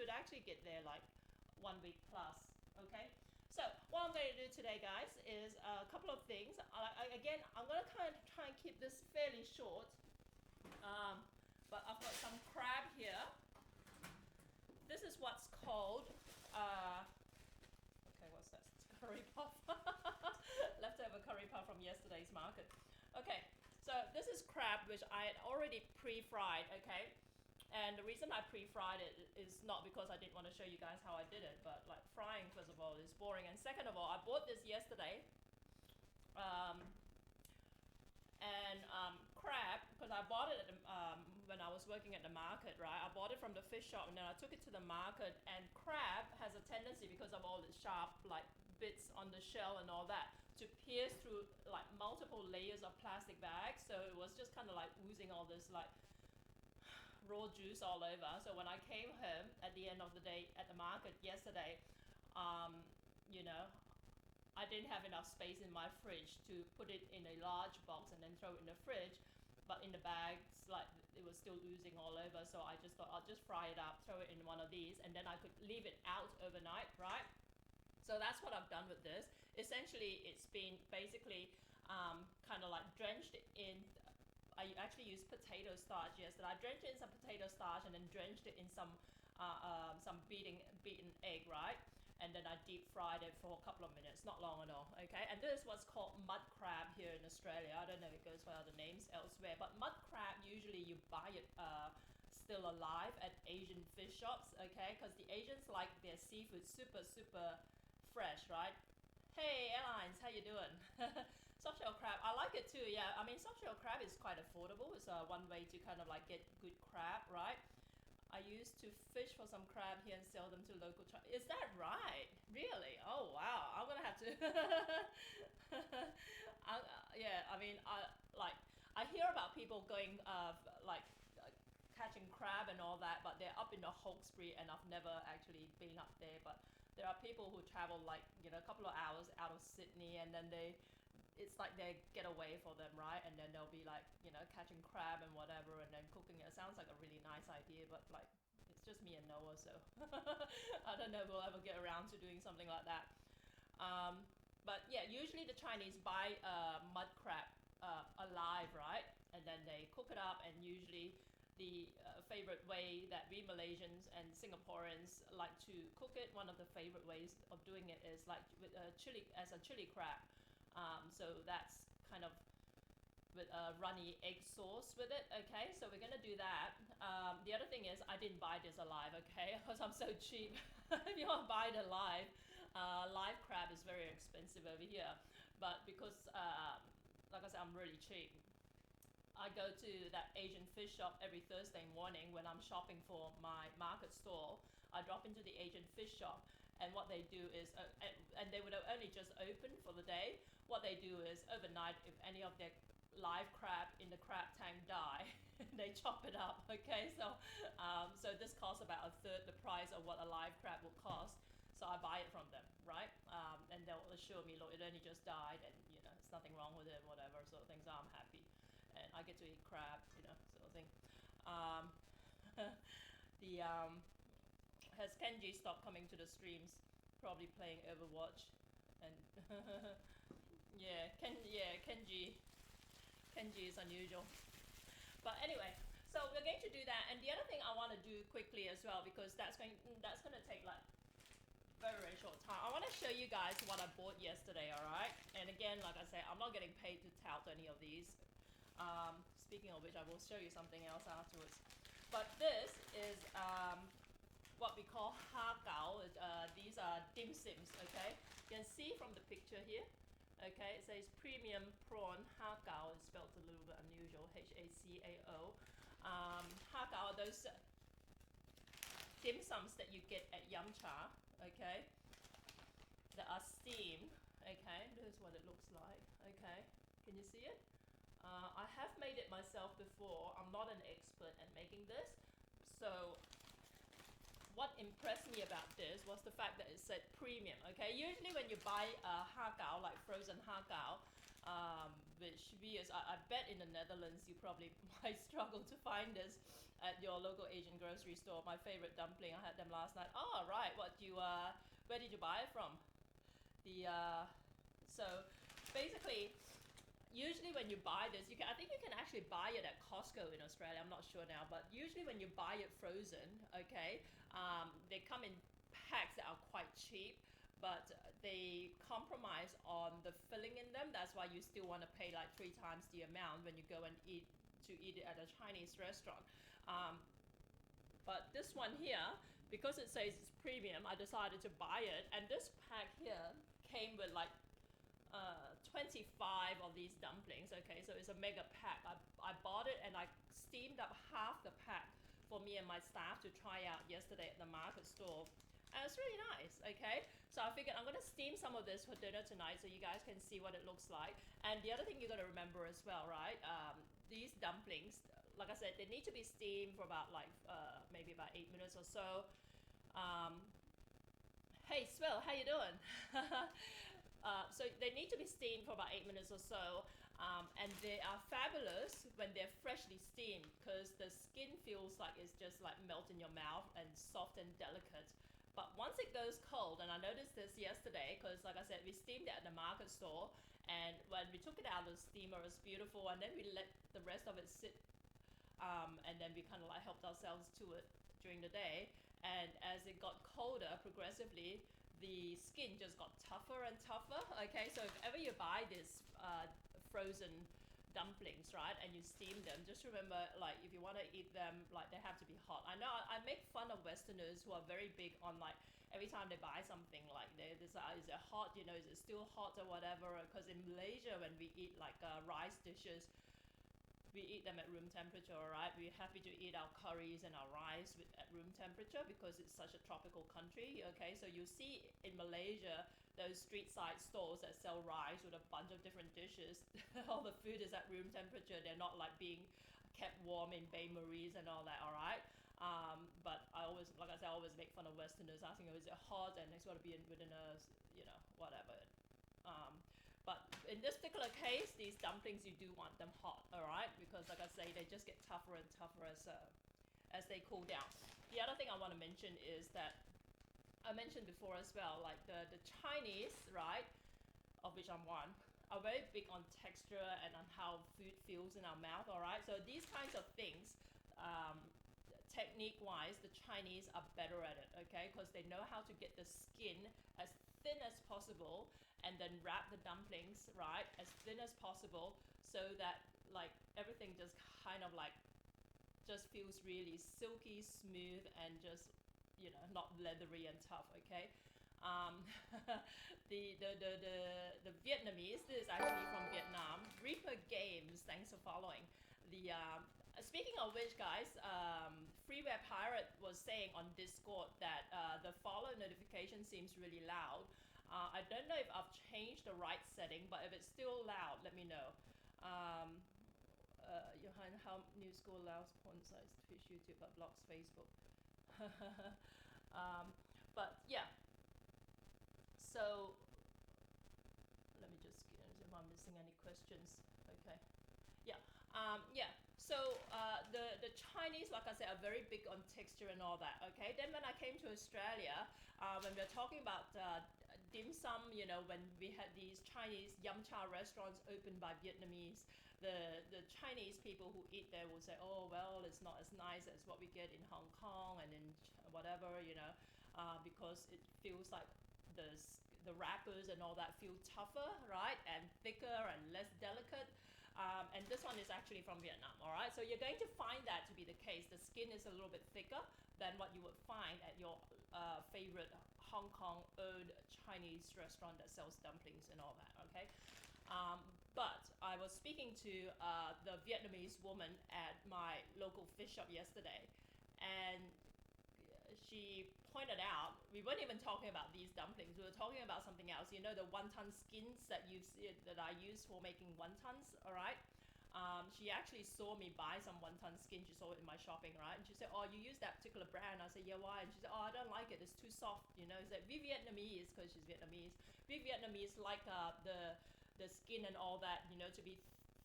should actually get there like 1 week plus. Okay, so what I'm going to do today, guys, is a couple of things. Again, I'm going to kind of try and keep this fairly short, but I've got some crab here. This is what's called okay, what's that? It's curry puff. Leftover curry puff from yesterday's market. Okay, so this is crab which I had already pre-fried, okay? And the reason I pre-fried it is not because I didn't want to show you guys how I did it, but like frying, first of all, is boring. And second of all, I bought this yesterday. Crab, because I bought it at the, when I was working at the market, right? I bought it from the fish shop and then I took it to the market. And crab has a tendency, because of all the sharp like bits on the shell and all that, to pierce through like multiple layers of plastic bags. So it was just kind of like oozing all this like raw juice all over. So when I came home at the end of the day at the market yesterday, you know, I didn't have enough space in my fridge to put it in a large box and then throw it in the fridge, but in the bags, like, it was still oozing all over. So I just thought I'll just fry it up, throw it in one of these, and then I could leave it out overnight, right? So that's what I've done with this. Essentially, it's been basically kind of like drenched in. I actually used potato starch yesterday. I drenched it in some potato starch and then drenched it in some beaten egg, right? And then I deep fried it for a couple of minutes, not long at all, okay? And this is what's called mud crab here in Australia. I don't know if it goes by other names elsewhere, but mud crab, usually you buy it still alive at Asian fish shops, okay? Because the Asians like their seafood super, super fresh, right? Hey, Airlines, how you doing? Softshell crab, I like it too, yeah. I mean, softshell crab is quite affordable. It's one way to kind of like get good crab, right? I used to fish for some crab here and sell them to local Is that right? Really? Oh wow! I'm gonna have to. Yeah, I mean, I hear about people going like catching crab and all that, but they're up in the Hawkesbury, and I've never actually been up there. But there are people who travel like, you know, a couple of hours out of Sydney, and then it's like they get away for them, right? And then they'll be like, you know, catching crab and whatever, and then cooking it. It sounds like a really nice idea, but like, it's just me and Noah, so I don't know if we'll ever get around to doing something like that. But yeah, usually the Chinese buy mud crab alive, right? And then they cook it up, and usually the favorite way that we Malaysians and Singaporeans like to cook it, one of the favorite ways of doing it is like with chili, as a chili crab. So that's kind of with a runny egg sauce with it, okay? So we're gonna do that. The other thing is I didn't buy this alive, okay? Because I'm so cheap. If you want to buy it alive, live crab is very expensive over here. But because, like I said, I'm really cheap, I go to that Asian fish shop every Thursday morning when I'm shopping for my market stall. I drop into the Asian fish shop, and what they do is, and they would have only just opened for the day. What they do is overnight, if any of their live crab in the crab tank die, they chop it up. Okay, so so this costs about a third the price of what a live crab would cost. So I buy it from them, right? And they'll assure me, look, it only just died, and you know, there's nothing wrong with it, whatever sort of things. So I'm happy, and I get to eat crab, you know, sort of thing. The has Kenji stopped coming to the streams? Probably playing Overwatch, and yeah, Kenji is unusual. But anyway, so we're going to do that, and the other thing I want to do quickly as well, because that's going to take like very short time. I want to show you guys what I bought yesterday, all right? And again, like I said, I'm not getting paid to tout any of these. Speaking of which, I will show you something else afterwards. But this is what we call ha gao. These are dim sims, okay? You can see from the picture here, okay? It says premium prawn ha gao. It's spelled a little bit unusual, H-A-C-A-O. Ha gao are those dim sums that you get at Yum Cha, okay? That are steamed, okay? This is what it looks like, okay? Can you see it? I have made it myself before. I'm not an expert at making this. So what impressed me about this was the fact that it said premium, okay? Usually when you buy ha gao, like frozen ha gao, which we use, I bet in the Netherlands you probably might struggle to find this. at your local Asian grocery store. My favorite dumpling. I had them last night. Oh, right. Where did you buy it from? So basically, usually when you buy this, I think you can actually buy it at Costco in Australia. I'm not sure now, but usually when you buy it frozen, okay, they come in packs that are quite cheap, but they compromise on the filling in them. That's why you still want to pay like 3 times the amount when you go and eat it at a Chinese restaurant. But this one here, because it says it's premium, I decided to buy it. And this pack here came with like 25 of these dumplings. Okay, so it's a mega pack. I bought it and I steamed up half the pack for me and my staff to try out yesterday at the market store. And it's really nice, okay? So I figured I'm gonna steam some of this for dinner tonight so you guys can see what it looks like. And the other thing you gotta remember as well, right? These dumplings, like I said, they need to be steamed for about like maybe about 8 minutes or so. Hey Swill, how you doing? So they need to be steamed for about 8 minutes or so, and they are fabulous when they're freshly steamed because the skin feels like it's just like melt in your mouth and soft and delicate. But once it goes cold, and I noticed this yesterday because, like I said, we steamed it at the market store, and when we took it out of the steamer, it was beautiful, and then we let the rest of it sit, and then we kind of like helped ourselves to it during the day. And as it got colder progressively, the skin just got tougher and tougher. Okay, so if ever you buy this frozen dumplings, right, and you steam them, just remember, like, if you want to eat them, like, they have to be hot. I know I make fun of Westerners who are very big on, like, every time they buy something, like, is it hot, you know, is it still hot or whatever? Because in Malaysia, when we eat like rice dishes, we eat them at room temperature, right? We're happy to eat our curries and our rice at room temperature because it's such a tropical country, okay? So you see in Malaysia, those street side stores that sell rice with a bunch of different dishes. All the food is at room temperature. They're not like being kept warm in bain-maries and all that, all right? But I always, like I said, I always make fun of Westerners asking, oh, is it hot? And it's got to be within a, you know, whatever. But in this particular case, these dumplings, you do want them hot, all right? Because like I say, they just get tougher and tougher as they cool down. The other thing I want to mention is that I mentioned before as well, like the Chinese, right, of which I'm one, are very big on texture and on how food feels in our mouth, all right? So these kinds of things, technique-wise, the Chinese are better at it, okay? Because they know how to get the skin as thin as possible and then wrap the dumplings, right, as thin as possible so that, like, everything just kind of, like, just feels really silky, smooth, and just, you know, not leathery and tough, okay? The Vietnamese, this is actually from Vietnam. Reaper Games, thanks for following. Speaking of which, guys, Freeware Pirate was saying on Discord that the follow notification seems really loud. I don't know if I've changed the right setting, but if it's still loud, let me know. Johan, how New School allows porn sites, Twitch, YouTube, but blocks Facebook. But yeah, so let me just see if I'm missing any questions. Okay, yeah, yeah. So the Chinese, like I said, are very big on texture and all that. Okay, then when I came to Australia, when we're talking about dim sum, you know, when we had these Chinese yum cha restaurants opened by Vietnamese, the Chinese people who eat there will say, oh, well, it's not as nice as what we get in Hong Kong and in whatever, you know, because it feels like the wrappers and all that feel tougher, right, and thicker and less delicate. And this one is actually from Vietnam, all right? So you're going to find that to be the case. The skin is a little bit thicker than what you would find at your favorite Hong Kong-owned Chinese restaurant that sells dumplings and all that, okay? But I was speaking to the Vietnamese woman at my local fish shop yesterday, and she pointed out, we weren't even talking about these dumplings, we were talking about something else. You know, the wonton skins that I use for making wontons, all right? She actually saw me buy some wonton skin. She saw it in my shopping, right? And she said, oh, you use that particular brand? I said, yeah, why? And she said, oh, I don't like it. It's too soft, you know. She said, we Vietnamese, because she's Vietnamese, we Vietnamese like the skin and all that, you know, to be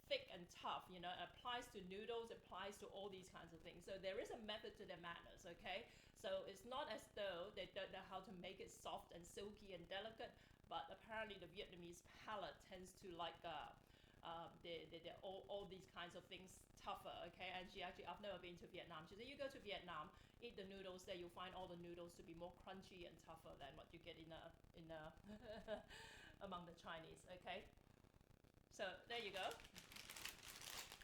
thick and tough, you know, it applies to noodles, it applies to all these kinds of things. So there is a method to their madness, okay? So it's not as though they don't know how to make it soft and silky and delicate, but apparently the Vietnamese palate tends to like all these kinds of things tougher, okay? And she actually, I've never been to Vietnam. She said, you go to Vietnam, eat the noodles there, you'll find all the noodles to be more crunchy and tougher than what you get in among the Chinese, okay? So there you go.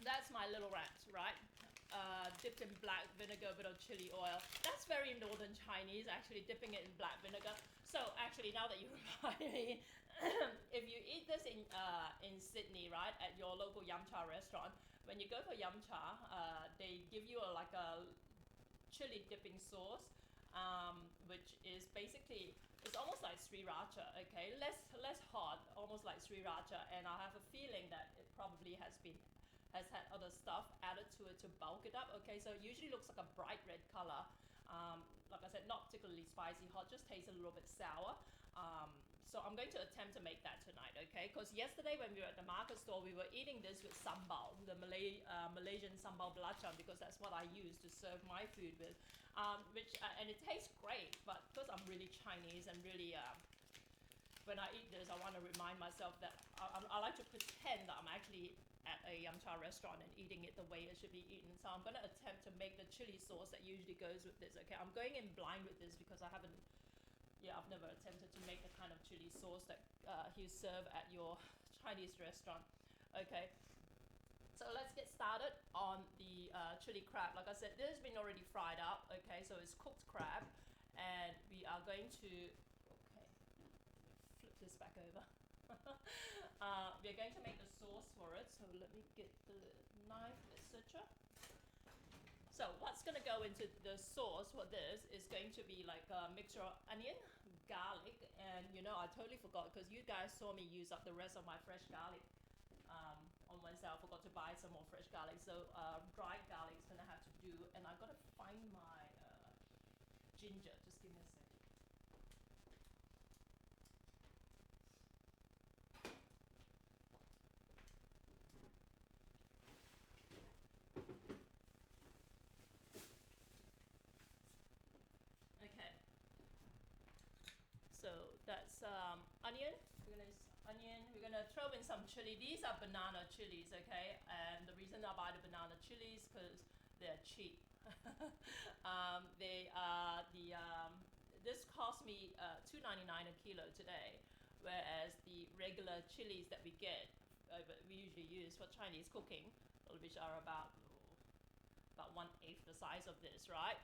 That's my little rat, right? Dipped in black vinegar, bit of chili oil. That's very northern Chinese, actually dipping it in black vinegar. So actually, now that you remind me, if you eat this in Sydney, right, at your local yum cha restaurant, when you go for yum cha, they give you like a chili dipping sauce, which is basically, it's almost like sriracha, okay, less hot, almost like sriracha, and I have a feeling that it probably has had other stuff added to it to bulk it up, okay? So it usually looks like a bright red color. Like I said, not particularly spicy hot, just tastes a little bit sour. So I'm going to attempt to make that tonight, okay? Because yesterday when we were at the market store, we were eating this with sambal, the Malaysian sambal belacan, because that's what I use to serve my food with. And it tastes great, but because I'm really Chinese and really, when I eat this, I want to remind myself that I like to pretend that I'm actually at a yum cha restaurant and eating it the way it should be eaten. So I'm going to attempt to make the chili sauce that usually goes with this, okay? I'm going in blind with this because I've never attempted to make the kind of chili sauce that you serve at your Chinese restaurant, okay? So let's get started on the chili crab. Like I said, this has been already fried up, okay? So it's cooked crab, and we are going to, okay, flip this back over. We're going to make the sauce for it, so let me get the knife, etc. So what's going to go into the sauce for this is going to be like a mixture of onion, garlic, and you know, I totally forgot because you guys saw me use up the rest of my fresh garlic on Wednesday. I forgot to buy some more fresh garlic, so dried garlic is going to have to do, and I've got to find my ginger. Just give me a second. Okay. So that's onion. We're gonna throw in some chili. These are banana chilies, okay? And the reason I buy the banana chilies because they're cheap. They are this cost me $2.99 a kilo today, whereas the regular chilies that we get, we usually use for Chinese cooking, which are about 1/8 the size of this, right?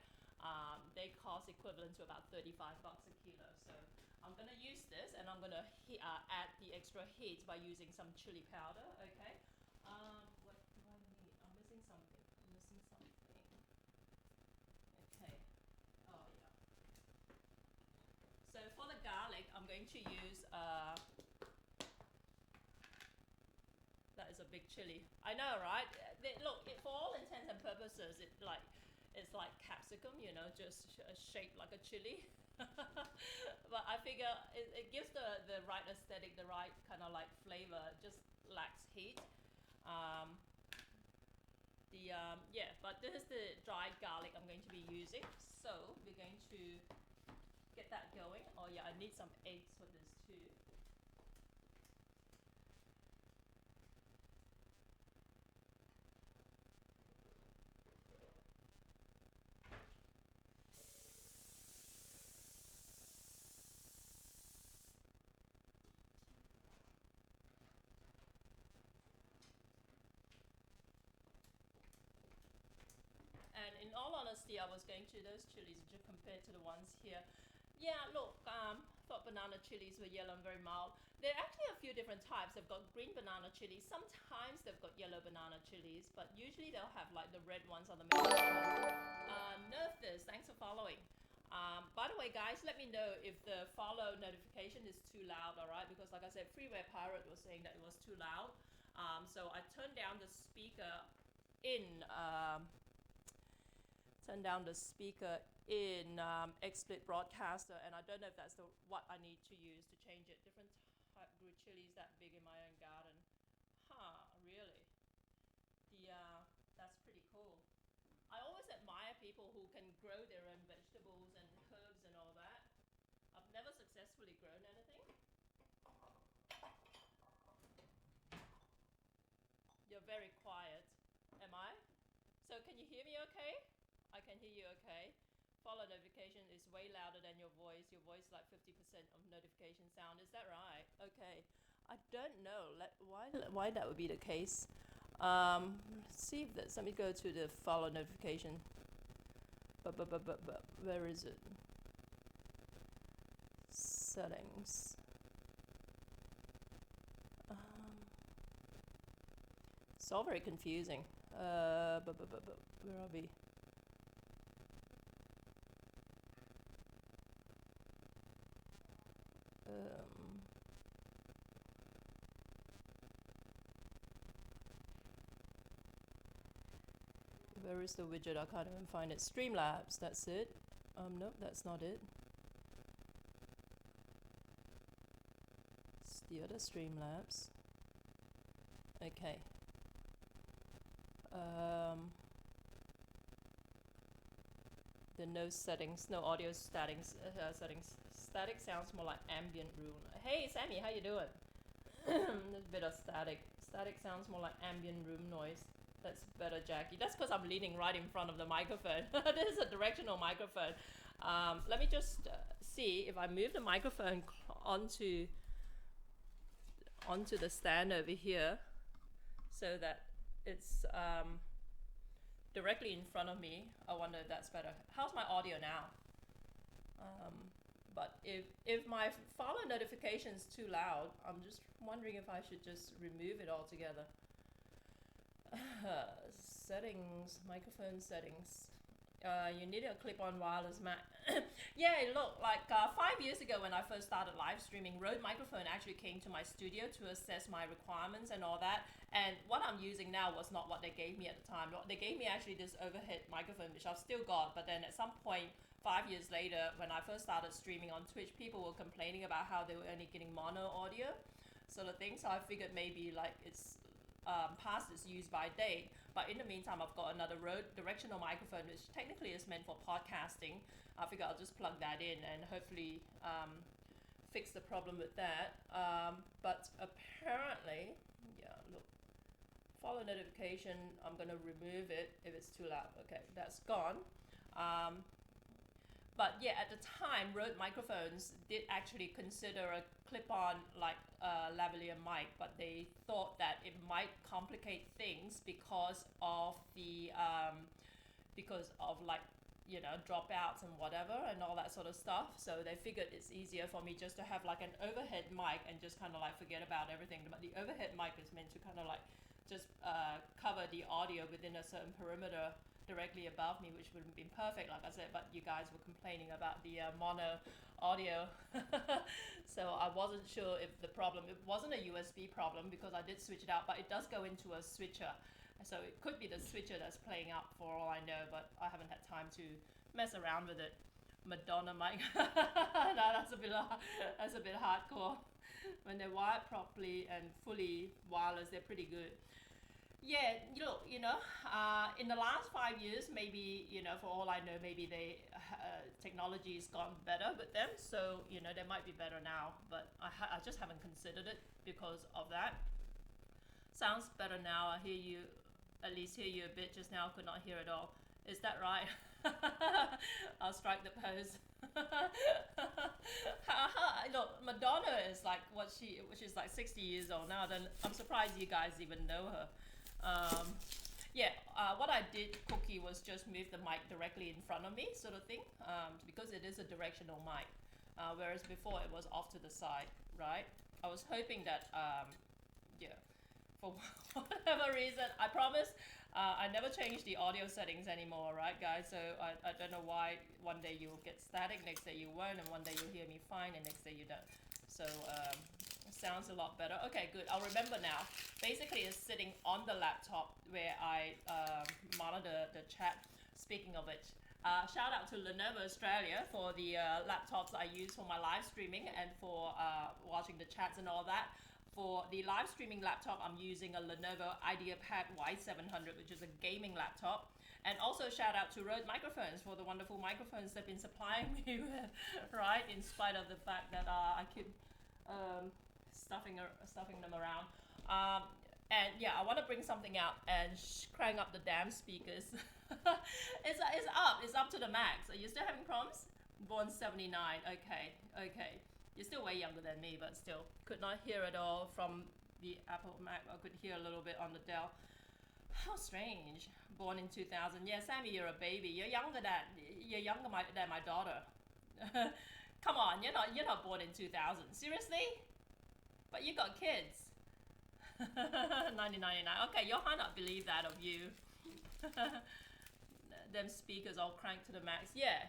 They cost equivalent to about $35 a kilo. So I'm going to use this, and I'm going to add the extra heat by using some chili powder, okay? What do I need? I'm missing something. Okay. Oh, yeah. So for the garlic, I'm going to use, that is a big chili. I know, right? Look, for all intents and purposes, it's like capsicum, you know, just shaped like a chili. But I figure it gives the right aesthetic, the right kind of like flavor, just lacks heat. But this is the dried garlic I'm going to be using. So we're going to get that going. Oh yeah, I need some eggs for this too. And in all honesty, I was going to those chilies just compared to the ones here. Yeah, look, thought banana chilies were yellow and very mild. There are actually a few different types. They've got green banana chilies. Sometimes they've got yellow banana chilies, but usually they'll have like the red ones on the menu. Nerf this, thanks for following. By the way, guys, let me know if the follow notification is too loud, alright? Because like I said, Freeware Pirate was saying that it was too loud. So I turned down the speaker in XSplit Broadcaster, and I don't know if that's what I need to use to change it. Different type grew chilies that big in my own garden. Huh, really? Yeah, that's pretty cool. I always admire people who can grow their own vegetables and herbs and all that. I've never successfully grown anything. You're very quiet. Am I? So can you hear me okay? I can hear you okay. Follow notification is way louder than your voice. Your voice is like 50% of notification sound. Is that right? Okay. I don't know why that would be the case. Let's see if there's. Let me go to the follow notification. But where is it? Settings. It's all very confusing. Where are we? Where is the widget? I can't even find it. Streamlabs, that's it. Nope, that's not it. It's the other Streamlabs. Okay. The no settings, no audio settings. Static sounds more like ambient room. Hey Sammy, how you doing? There's a bit of static. Static sounds more like ambient room noise. That's better, Jackie. That's because I'm leaning right in front of the microphone. This is a directional microphone. Let me just see if I move the microphone onto the stand over here, so that it's directly in front of me. I wonder if that's better. How's my audio now? But if my follow notification is too loud, I'm just wondering if I should just remove it altogether. Settings, microphone settings. You need a clip-on wireless mic. Yeah, look, like 5 years ago when I first started live streaming, Rode Microphone actually came to my studio to assess my requirements and all that. And what I'm using now was not what they gave me at the time. They gave me actually this overhead microphone, which I've still got. But then at some point, 5 years later, when I first started streaming on Twitch, people were complaining about how they were only getting mono audio sort of thing. So I figured maybe like it's past its use by date. But in the meantime, I've got another Rode directional microphone, which technically is meant for podcasting. I figure I'll just plug that in and hopefully fix the problem with that. But apparently, yeah, look, follow notification, I'm going to remove it if it's too loud. Okay, that's gone. But yeah, at the time, Rode microphones did actually consider a clip-on like lavalier mic, but they thought that it might complicate things because of the like, you know, dropouts and whatever and all that sort of stuff. So they figured it's easier for me just to have like an overhead mic and just kind of like forget about everything. But the overhead mic is meant to kind of like just cover the audio within a certain perimeter directly above me, which would have been perfect, like I said, but you guys were complaining about the mono audio. So I wasn't sure if the problem, it wasn't a USB problem because I did switch it out, but it does go into a switcher. So it could be the switcher that's playing up for all I know, but I haven't had time to mess around with it. Madonna mic. No, that's a bit hardcore. When they're wired properly and fully wireless, they're pretty good. Yeah, you know, in the last 5 years, maybe, you know, for all I know, maybe they technology's gone better with them. So, you know, they might be better now, but I just haven't considered it because of that. Sounds better now. I hear you, at least hear you a bit. Just now, could not hear it all. Is that right? I'll strike the pose. Look, Madonna is like she's like 60 years old now. Then I'm surprised you guys even know her. Yeah, what I did, Cookie, was just move the mic directly in front of me, sort of thing, because it is a directional mic, whereas before it was off to the side, right? I was hoping that, yeah, for whatever reason, I promise, I never changed the audio settings anymore, right, guys? So I don't know why one day you'll get static, next day you won't, and one day you'll hear me fine, and next day you don't. So sounds a lot better. Okay, good. I'll remember now. Basically, it's sitting on the laptop where I monitor the chat. Speaking of it, shout out to Lenovo Australia for the laptops I use for my live streaming and for watching the chats and all that. For the live streaming laptop, I'm using a Lenovo IdeaPad Y700, which is a gaming laptop. And also shout out to Rode Microphones for the wonderful microphones they've been supplying me with, right? In spite of the fact that I keep stuffing them around. And yeah, I want to bring something out and crank up the damn speakers. It's up to the max. Are you still having problems? Born 79. Okay. You're still way younger than me, but still. Could not hear at all from the Apple Mac. I could hear a little bit on the Dell. How strange. Born in 2000. Yeah, Sammy, you're a baby. You're younger than my daughter. Come on, you're not born in 2000. Seriously? But you got kids. 1999. Okay, Johanna, believe that of you. Them speakers all cranked to the max. Yeah,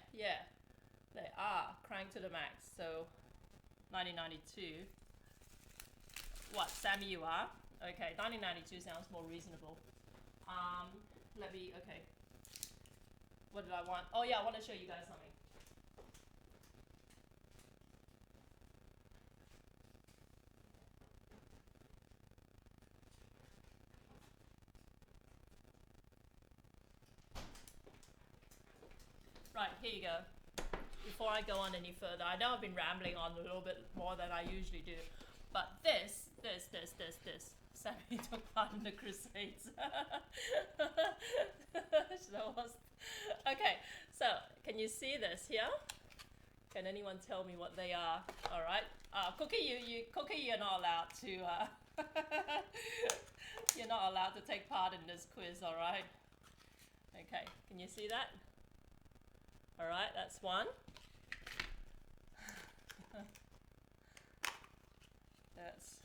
they are cranked to the max. So 1992. What, Sammy, you are? Okay, 1992 sounds more reasonable. Okay. What did I want? Oh yeah, I want to show you guys something. Right, here you go. Before I go on any further, I know I've been rambling on a little bit more than I usually do, but this. Sammy took part in the Crusades. Okay, so can you see this here? Can anyone tell me what they are? All right, Cookie, you're not allowed to. You're not allowed to take part in this quiz. All right. Okay, can you see that? All right, that's one. That's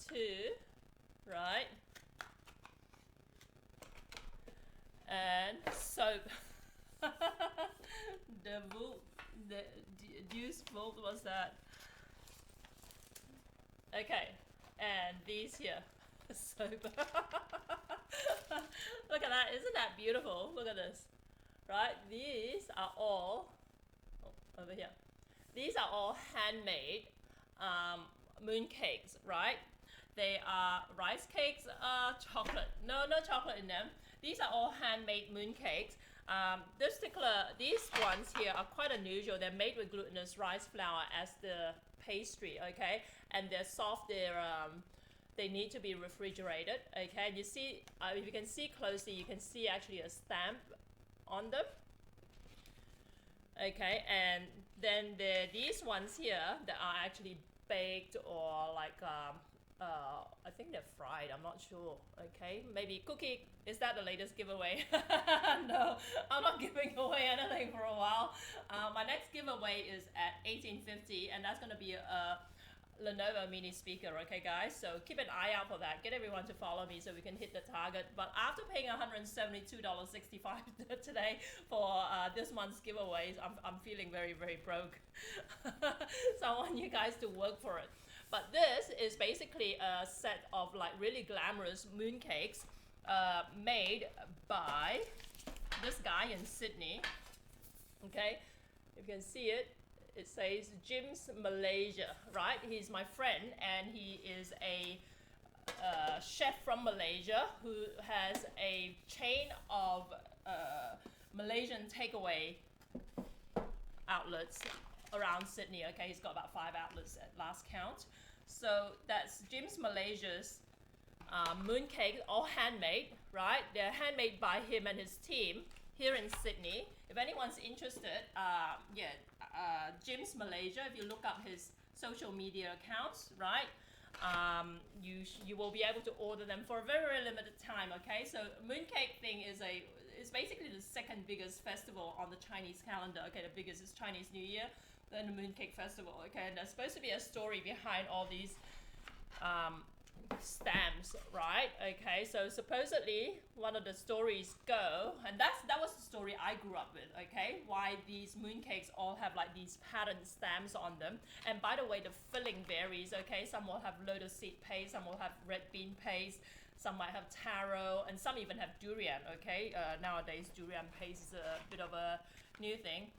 two, right? And soap. The deuce volt was that. Okay, and these here, soap. Look at that, isn't that beautiful? Look at this, right? These are all, over here. These are all handmade mooncakes, right? They are rice cakes, chocolate. No chocolate in them. These are all handmade mooncakes. These ones here are quite unusual. They're made with glutinous rice flour as the pastry, okay? And they're soft. They need to be refrigerated, okay? And you see, if you can see closely, you can see actually a stamp on them, okay? And then these ones here that are actually baked or like I think they're fried, I'm not sure. Okay, maybe Cookie, is that the latest giveaway? No, I'm not giving away anything for a while. My next giveaway is at 1850, and that's going to be a Lenovo mini speaker, okay guys? So keep an eye out for that. Get everyone to follow me so we can hit the target. But after paying $172.65 today for this month's giveaways, I'm feeling very, very broke. So I want you guys to work for it. But this is basically a set of like really glamorous mooncakes made by this guy in Sydney. Okay, you can see it. It says Jim's Malaysia, right? He's my friend, and he is a chef from Malaysia who has a chain of Malaysian takeaway outlets around Sydney. Okay, he's got about 5 outlets at last count. So that's Jim's Malaysia's mooncakes, all handmade, right? They're handmade by him and his team here in Sydney. If anyone's interested, Jim's Malaysia, if you look up his social media accounts, right, you will be able to order them for a very, very limited time, okay? So mooncake thing is basically the second biggest festival on the Chinese calendar, okay? The biggest is Chinese New Year, then the Mooncake Festival, okay? And there's supposed to be a story behind all these stamps, right? Okay, so supposedly one of the stories go, and that was the story I grew up with, okay? Why these mooncakes all have like these patterned stamps on them. And by the way, the filling varies, okay? Some will have lotus seed paste, some will have red bean paste, some might have taro, and some even have durian, okay? Nowadays, durian paste is a bit of a new thing.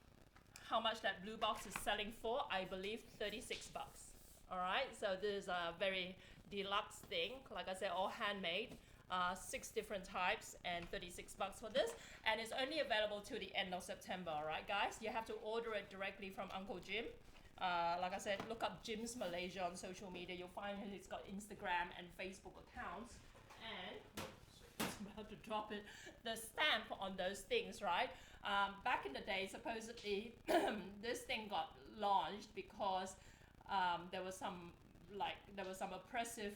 How much that blue box is selling for? I believe 36 bucks. All right, so this is a very deluxe thing. Like I said, all handmade. 6 different types and 36 bucks for this, and it's only available till the end of September. All right, guys, you have to order it directly from Uncle Jim. Like I said, look up Jim's Malaysia on social media. You'll find he's got Instagram and Facebook accounts, and I'm about to drop it. The stamp on those things, right? Back in the day, supposedly this thing got launched because there was some oppressive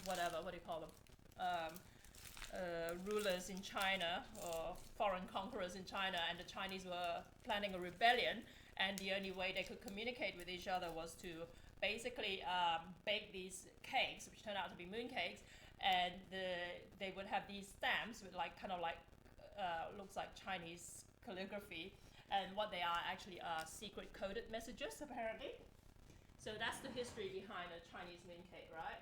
whatever, what do you call them, rulers in China, or foreign conquerors in China, and the Chinese were planning a rebellion, and the only way they could communicate with each other was to basically bake these cakes, which turned out to be mooncakes, and they would have these stamps with looks like Chinese calligraphy, and what they are actually are secret coded messages apparently. So that's the history behind a Chinese mooncake, right?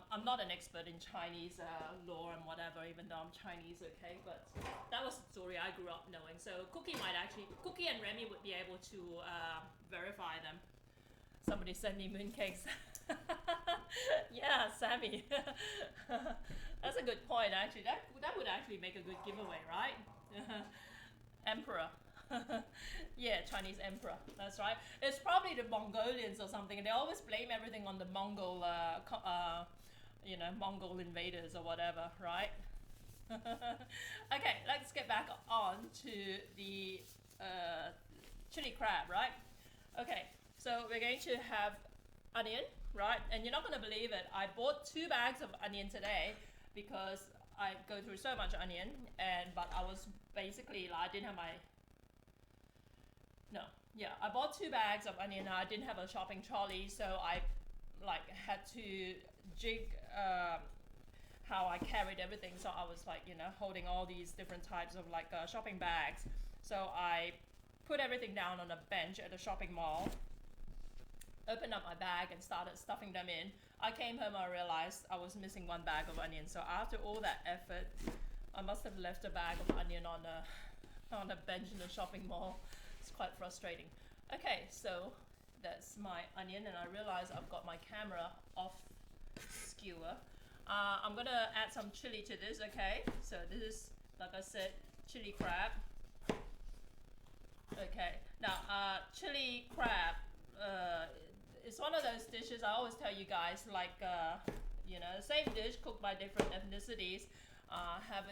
I'm not an expert in Chinese lore and whatever, even though I'm Chinese, okay? But that was the story I grew up knowing. So Cookie and Remy would be able to verify them. Somebody send me mooncakes. Yeah, Sammy. That's a good point, actually. That would actually make a good giveaway, right? Emperor. Yeah, Chinese emperor. That's right. It's probably the Mongolians or something. They always blame everything on the Mongol, Mongol invaders or whatever, right? Okay, let's get back on to the chili crab, right? Okay, so we're going to have onion, right? And you're not going to believe it. I bought 2 bags of onion today because I go through so much onion, but I was basically I didn't have my. No, yeah, I bought 2 bags of onion. I didn't have a shopping trolley, so I had to jig how I carried everything. So I was holding all these different types of shopping bags. So I put everything down on a bench at a shopping mall, opened up my bag and started stuffing them in. I came home, I realized I was missing 1 bag of onion. So after all that effort, I must have left a bag of onion on a bench in the shopping mall. It's quite frustrating. Okay, so that's my onion, and I realize I've got my camera off skewer. I'm gonna add some chili to this, okay? So this is, like I said, chili crab. Okay, now chili crab, it's one of those dishes I always tell you guys, same dish cooked by different ethnicities, have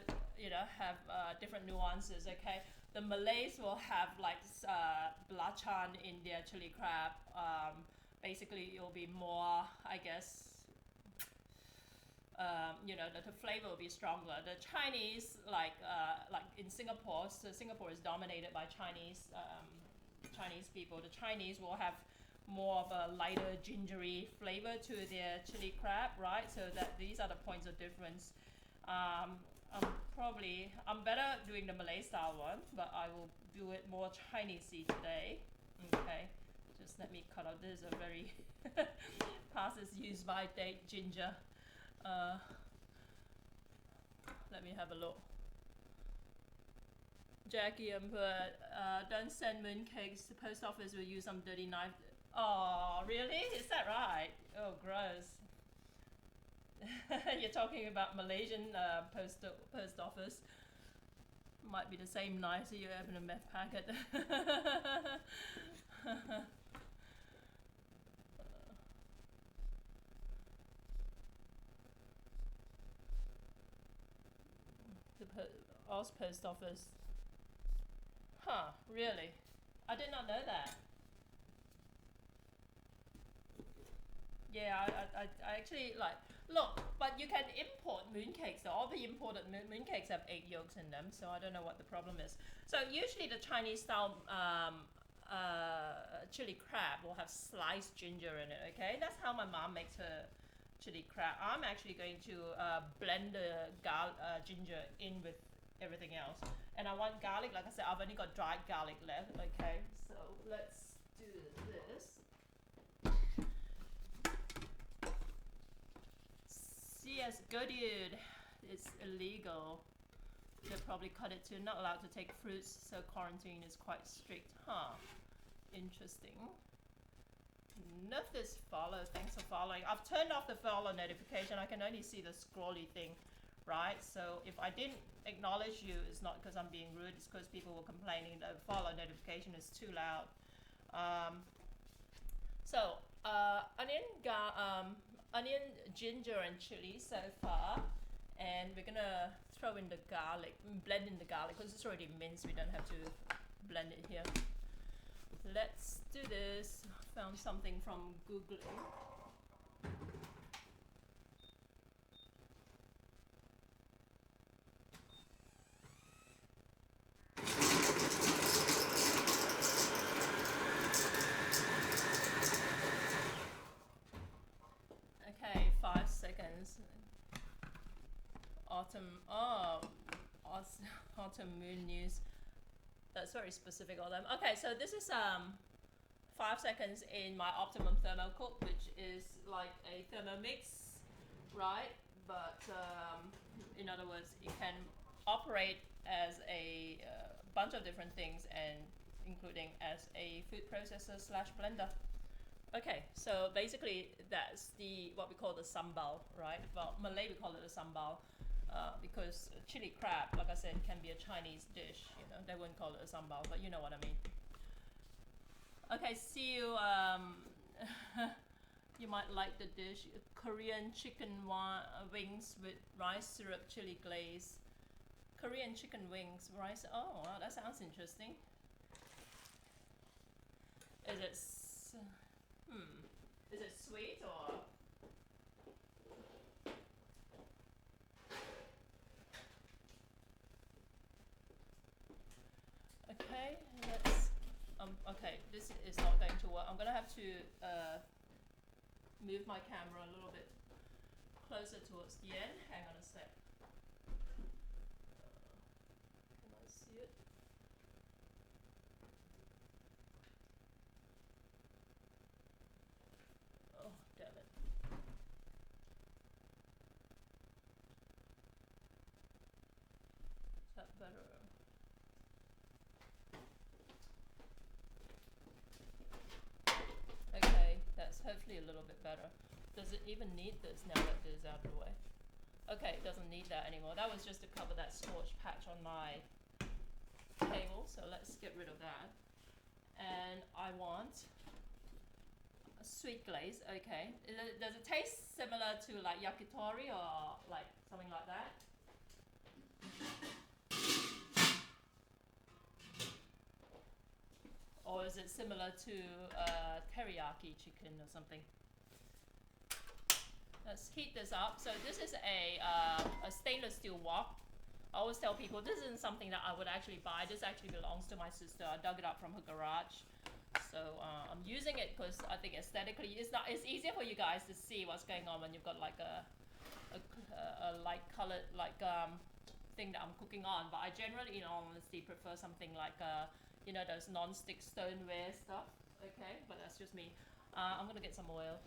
different nuances, okay? The Malays will have belacan in their chili crab. Basically, it will be more, I guess, the flavor will be stronger. The Chinese, like in Singapore, so Singapore is dominated by Chinese people. The Chinese will have more of a lighter, gingery flavor to their chili crab, right? So that these are the points of difference. I'm better doing the Malay style one, but I will do it more Chinese-y today. Okay, just let me cut out. This is a very past its use by date ginger. Let me have a look. Jackie and don't send mooncakes. The post office will use some dirty knife. Oh, really? Is that right? Oh, gross. You're talking about Malaysian post office. Might be the same knife that you have in a meth packet. The Oz post office. Huh, really? I did not know that. Yeah, I actually look, but you can import mooncakes. So all the imported mooncakes have 8 yolks in them, so I don't know what the problem is. So usually the Chinese style chili crab will have sliced ginger in it, okay? That's how my mom makes her chili crab. I'm actually going to blend the ginger in with everything else. And I want garlic. Like I said, I've only got dried garlic left, okay? So let's do this. Yes, good dude. It's illegal. They'll probably cut it too. Not allowed to take fruits, so quarantine is quite strict. Huh. interesting. Nerf this follow. Thanks for following. I've turned off the follow notification. I can only see the scrolly thing, right? So if I didn't acknowledge you, it's not because I'm being rude. It's because people were complaining that the follow notification is too loud. Onion, ginger, and chili so far, and we're gonna throw in the garlic, blend in the garlic because it's already minced. We don't have to blend it here. Let's do this. Found something from Googling. Okay, 5 seconds. Autumn moon news. That's very specific of them. Okay, so this is 5 seconds in my optimum thermocook, which is like a thermomix, right? But in other words, it can operate as a bunch of different things, and including as a food processor / blender. Okay, so basically that's what we call the sambal, right? Well, Malay we call it a sambal. Because chili crab, like I said, can be a Chinese dish. You know, they wouldn't call it a sambal, but you know what I mean. Okay, see you. You might like the dish: Korean chicken wings with rice syrup chili glaze. Korean chicken wings, rice. Oh, wow, that sounds interesting. Is it? Is it sweet or? Okay, let's. Okay, this is not going to work. I'm gonna have to move my camera a little bit closer towards the end. Hang on a sec. Can I see it? Oh, damn it. Is that better? Okay, that's hopefully a little bit better. Does it even need this now that this is out of the way? Okay, it doesn't need that anymore. That was just to cover that scorch patch on my table, so let's get rid of that. And I want a sweet glaze. Okay, does it taste similar to like yakitori or like something like that? Or is it similar to teriyaki chicken or something? Let's heat this up. So this is a stainless steel wok. I always tell people this isn't something that I would actually buy. This actually belongs to my sister. I dug it up from her garage. So I'm using it because I think aesthetically it's easier for you guys to see what's going on when you've got like a light colored thing that I'm cooking on. But I generally, in all honesty, prefer something like those non-stick stoneware stuff. Okay, but that's just me. I'm gonna get some oil.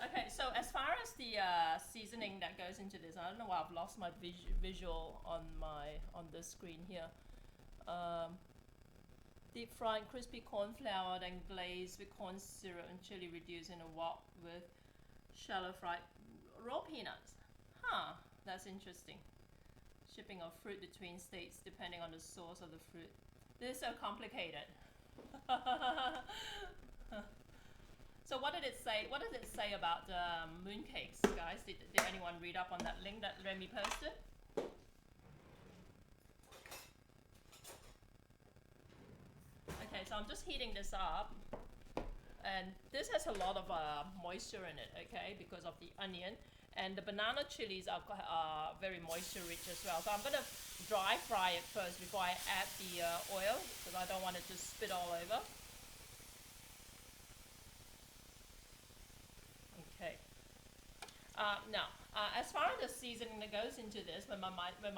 Okay, so as far as the seasoning that goes into this, I don't know why I've lost my visual on this screen here. Deep fried crispy corn flour, then glazed with corn syrup and chili reduced in a wok with shallow fried raw peanuts. Huh, that's interesting. Shipping of fruit between states depending on the source of the fruit. This is so complicated. So what did it say? What does it say about mooncakes, guys? Did anyone read up on that link that Remy posted? Okay, so I'm just heating this up, and this has a lot of moisture in it, okay, because of the onion, and the banana chilies are very moisture rich as well. So I'm gonna dry fry it first before I add the oil, because I don't want it to spit all over. Okay. Now, as far as the seasoning that goes into this, when my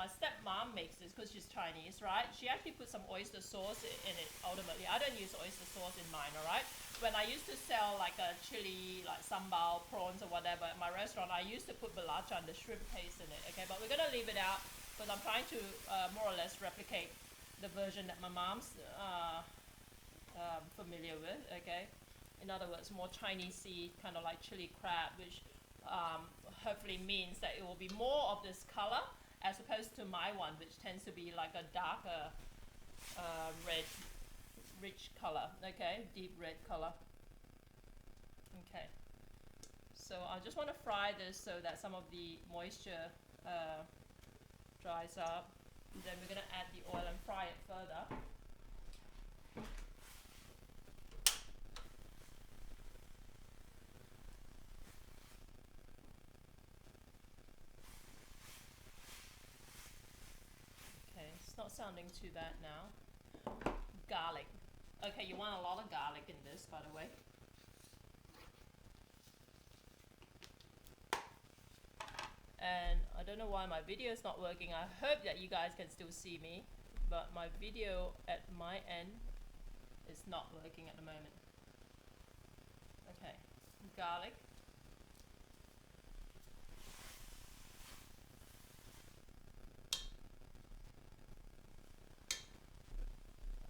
stepmom makes this, because she's Chinese, right? She actually puts some oyster sauce in it. Ultimately, I don't use oyster sauce in mine, all right? when I used to sell like a chili, like sambal, prawns or whatever at my restaurant, I used to put belacan, the shrimp paste in it. Okay, but we're gonna leave it out because I'm trying to more or less replicate the version that my mom's familiar with. Okay, in other words, more Chinese-y, kind of like chili crab, which hopefully means that it will be more of this color as opposed to my one, which tends to be like a darker red, rich color. Okay, deep red color. Okay, so I just want to fry this so that some of the moisture dries up. And then we're gonna add the oil and fry it further. Okay, it's not sounding too bad now. Garlic. Okay, you want a lot of garlic in this, by the way. And I don't know why my video is not working. I hope that you guys can still see me, but my video at my end is not working at the moment. Okay, garlic.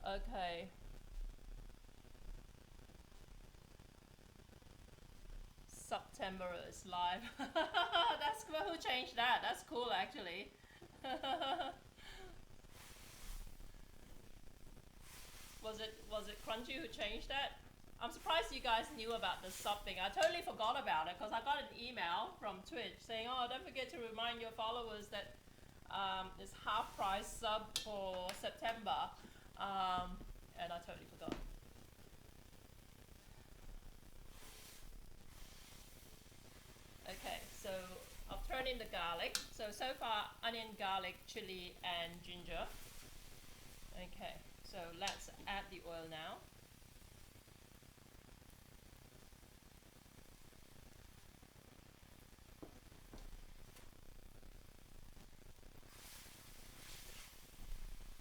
Okay. September is live. That's cool. Who changed that? That's cool, actually. Was it Crunchy who changed that? I'm surprised you guys knew about the sub thing. I totally forgot about it because I got an email from Twitch saying, "Oh, don't forget to remind your followers that it's half price sub for September," and I totally forgot. Okay, so I've thrown in the garlic. So far, onion, garlic, chili, and ginger. Okay, so let's add the oil now.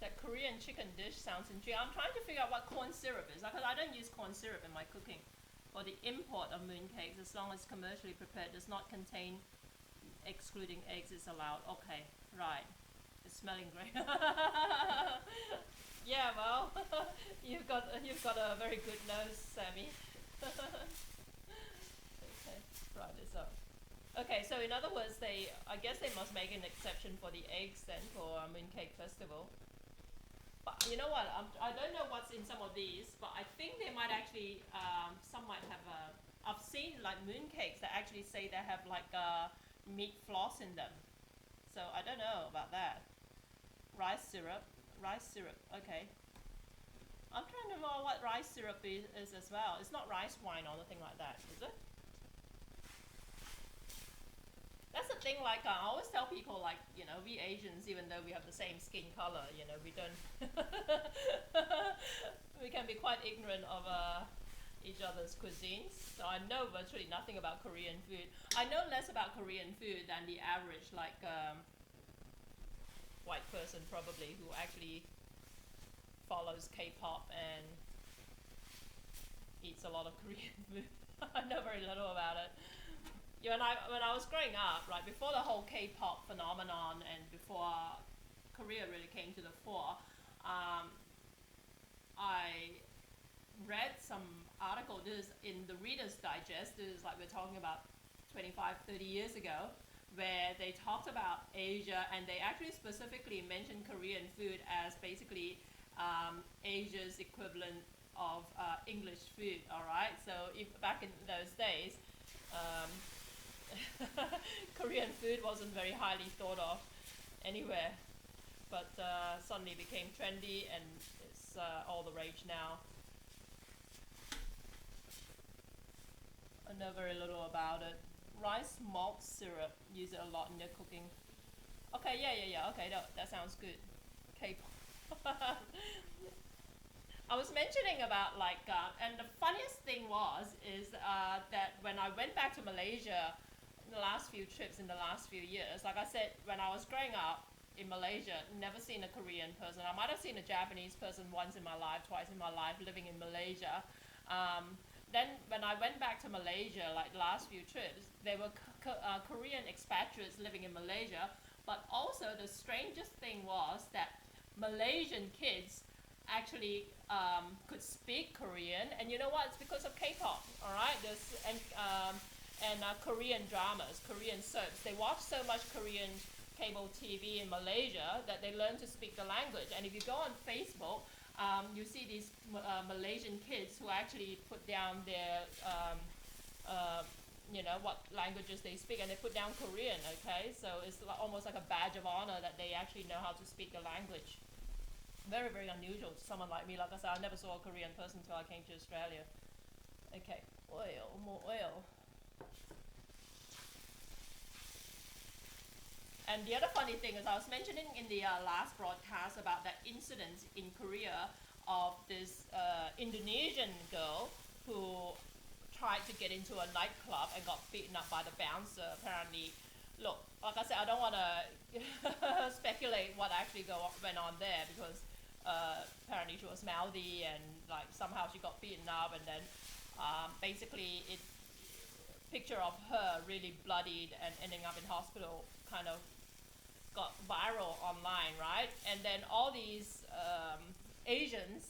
That Korean chicken dish sounds interesting. I'm trying to figure out what corn syrup is because I don't use corn syrup in my cooking. For the import of mooncakes, as long as commercially prepared, does not contain, excluding eggs, is allowed. Okay, right. It's smelling great. Yeah, well, you've got a very good nose, Sammy. Okay, fry this up. Okay, so in other words, I guess they must make an exception for the eggs then for a mooncake festival. But you know what? I don't know what's in some of these, but I think they might actually. Some might have a. I've seen like mooncakes that actually say they have like meat floss in them. So I don't know about that. Rice syrup. Rice syrup. Okay. I'm trying to know what rice syrup is as well. It's not rice wine or anything like that, is it? That's the thing, like I always tell people, like, you know, we Asians, even though we have the same skin color, you know, we don't, we can be quite ignorant of each other's cuisines. So I know virtually nothing about Korean food. I know less about Korean food than the average, like, white person probably who actually follows K-pop and eats a lot of Korean food. I know very little about it. Yeah, when I was growing up, right before the whole K-pop phenomenon and before Korea really came to the fore, I read some article. This is in the Reader's Digest. This is like we're talking about 25, 30 years ago, where they talked about Asia and they actually specifically mentioned Korean food as basically Asia's equivalent of English food. All right, so if back in those days. Korean food wasn't very highly thought of anywhere, but suddenly became trendy and it's all the rage now. I know very little about it. Rice malt syrup, use it a lot in your cooking. Okay, yeah. Okay, that sounds good. K-pop. I was mentioning about like, and the funniest thing is that when I went back to Malaysia, the last few trips in the last few years, like I said, when I was growing up in Malaysia, never seen a Korean person. I might have seen a Japanese person once in my life, twice in my life, living in Malaysia. then when I went back to Malaysia, like the last few trips, there were Korean expatriates living in Malaysia. But also the strangest thing was that Malaysian kids actually could speak Korean, and you know what? It's because of K-pop. All right, this and Korean dramas, Korean soaps. They watch so much Korean cable TV in Malaysia that they learn to speak the language. And if you go on Facebook, you see these Malaysian kids who actually put down their what languages they speak, and they put down Korean. Okay, so it's almost like a badge of honor that they actually know how to speak the language. Very, very unusual to someone like me. Like I said, I never saw a Korean person until I came to Australia. Okay, oil, more oil. And the other funny thing is, I was mentioning in the last broadcast about that incident in Korea of this Indonesian girl who tried to get into a nightclub and got beaten up by the bouncer. Apparently, look, like I said, I don't want to speculate what actually went on there, because apparently she was mouthy and like somehow she got beaten up, and then basically it picture of her really bloodied and ending up in hospital kind of got viral online, right? And then all these Asians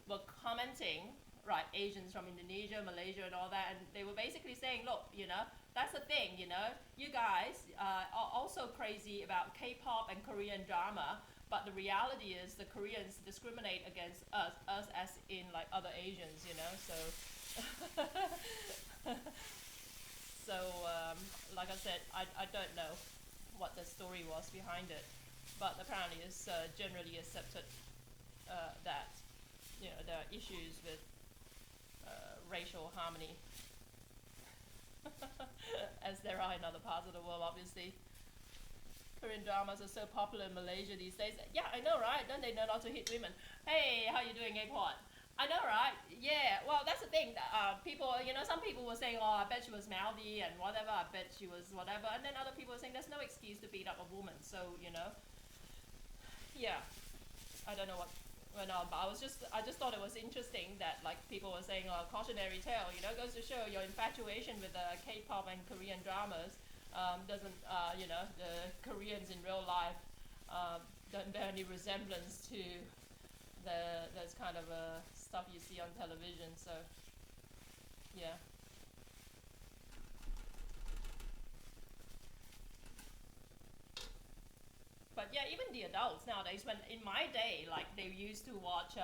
were commenting, right? Asians from Indonesia, Malaysia, and all that, and they were basically saying, look, that's the thing, you guys are also crazy about K-pop and Korean drama, but the reality is the Koreans discriminate against us as in like other Asians, so so like I said, I don't know what the story was behind it, but apparently it's generally accepted that there are issues with racial harmony, as there are in other parts of the world. Obviously, Korean dramas are so popular in Malaysia these days. Yeah, I know, right? Don't they know not to hit women? Hey, how you doing, Airport? I know, right? Yeah, well, that's the thing. People, some people were saying, oh, I bet she was mouthy and whatever, I bet she was whatever. And then other people were saying there's no excuse to beat up a woman. So, yeah, I don't know what went on, but I just thought it was interesting that like people were saying, oh, cautionary tale, goes to show your infatuation with K-pop and Korean dramas doesn't, the Koreans in real life don't bear any resemblance to those kind of stuff you see on television. So yeah. But yeah, even the adults nowadays, when in my day, like they used to watch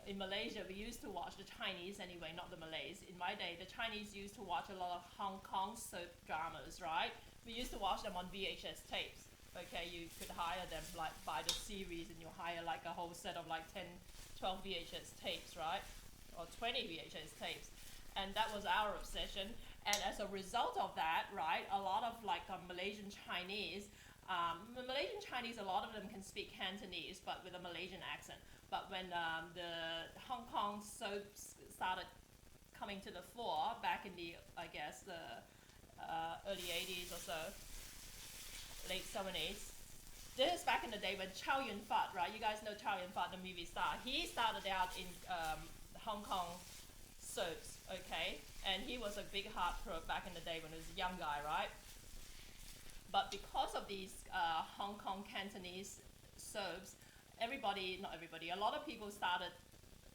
in Malaysia, we used to watch the Chinese anyway, not the Malays. In my day, the Chinese used to watch a lot of Hong Kong soap dramas, right? We used to watch them on VHS tapes. Okay, you could hire them like by the series, and you hire like a whole set of like 10, 12 VHS tapes, right? Or 20 VHS tapes. And that was our obsession. And as a result of that, right, a lot of like Malaysian Chinese, Malaysian Chinese, a lot of them can speak Cantonese, but with a Malaysian accent. But when the Hong Kong soaps started coming to the fore back in the, I guess, the early 80s or so, late 70s. This is back in the day when Chow Yun-fat, right? You guys know Chow Yun-fat, the movie star. He started out in Hong Kong soaps, okay? And he was a big heartthrob back in the day when he was a young guy, right? But because of these Hong Kong Cantonese soaps, not everybody, a lot of people started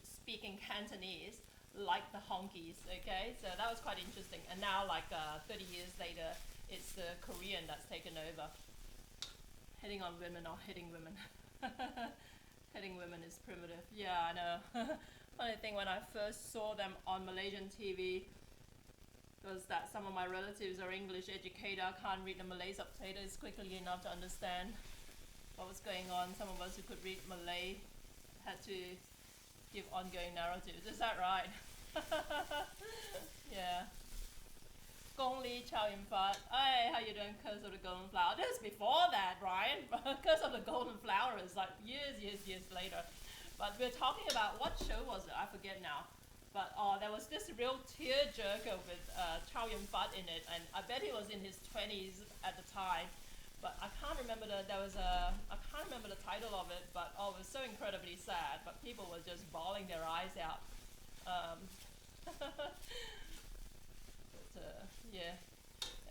speaking Cantonese like the honkies, okay? So that was quite interesting. And now, like 30 years later, it's the Korean that's taken over. Hitting on women or hitting women. Hitting women is primitive. Yeah, I know. Funny thing, when I first saw them on Malaysian TV, was that some of my relatives are English educated. I can't read the Malay subtitles quickly enough to understand what was going on. Some of us who could read Malay had to give ongoing narratives. Is that right? Yeah. Gong Li, Chow Yun-fat. Hey, how you doing? Curse of the Golden Flower. This is before that, Ryan. Curse of the Golden Flower is like years later. But we're talking about, what show was it? I forget now. But there was this real tearjerker with Chow Yun-fat in it, and I bet he was in his 20s at the time. But I can't remember I can't remember the title of it. But it was so incredibly sad. But people were just bawling their eyes out.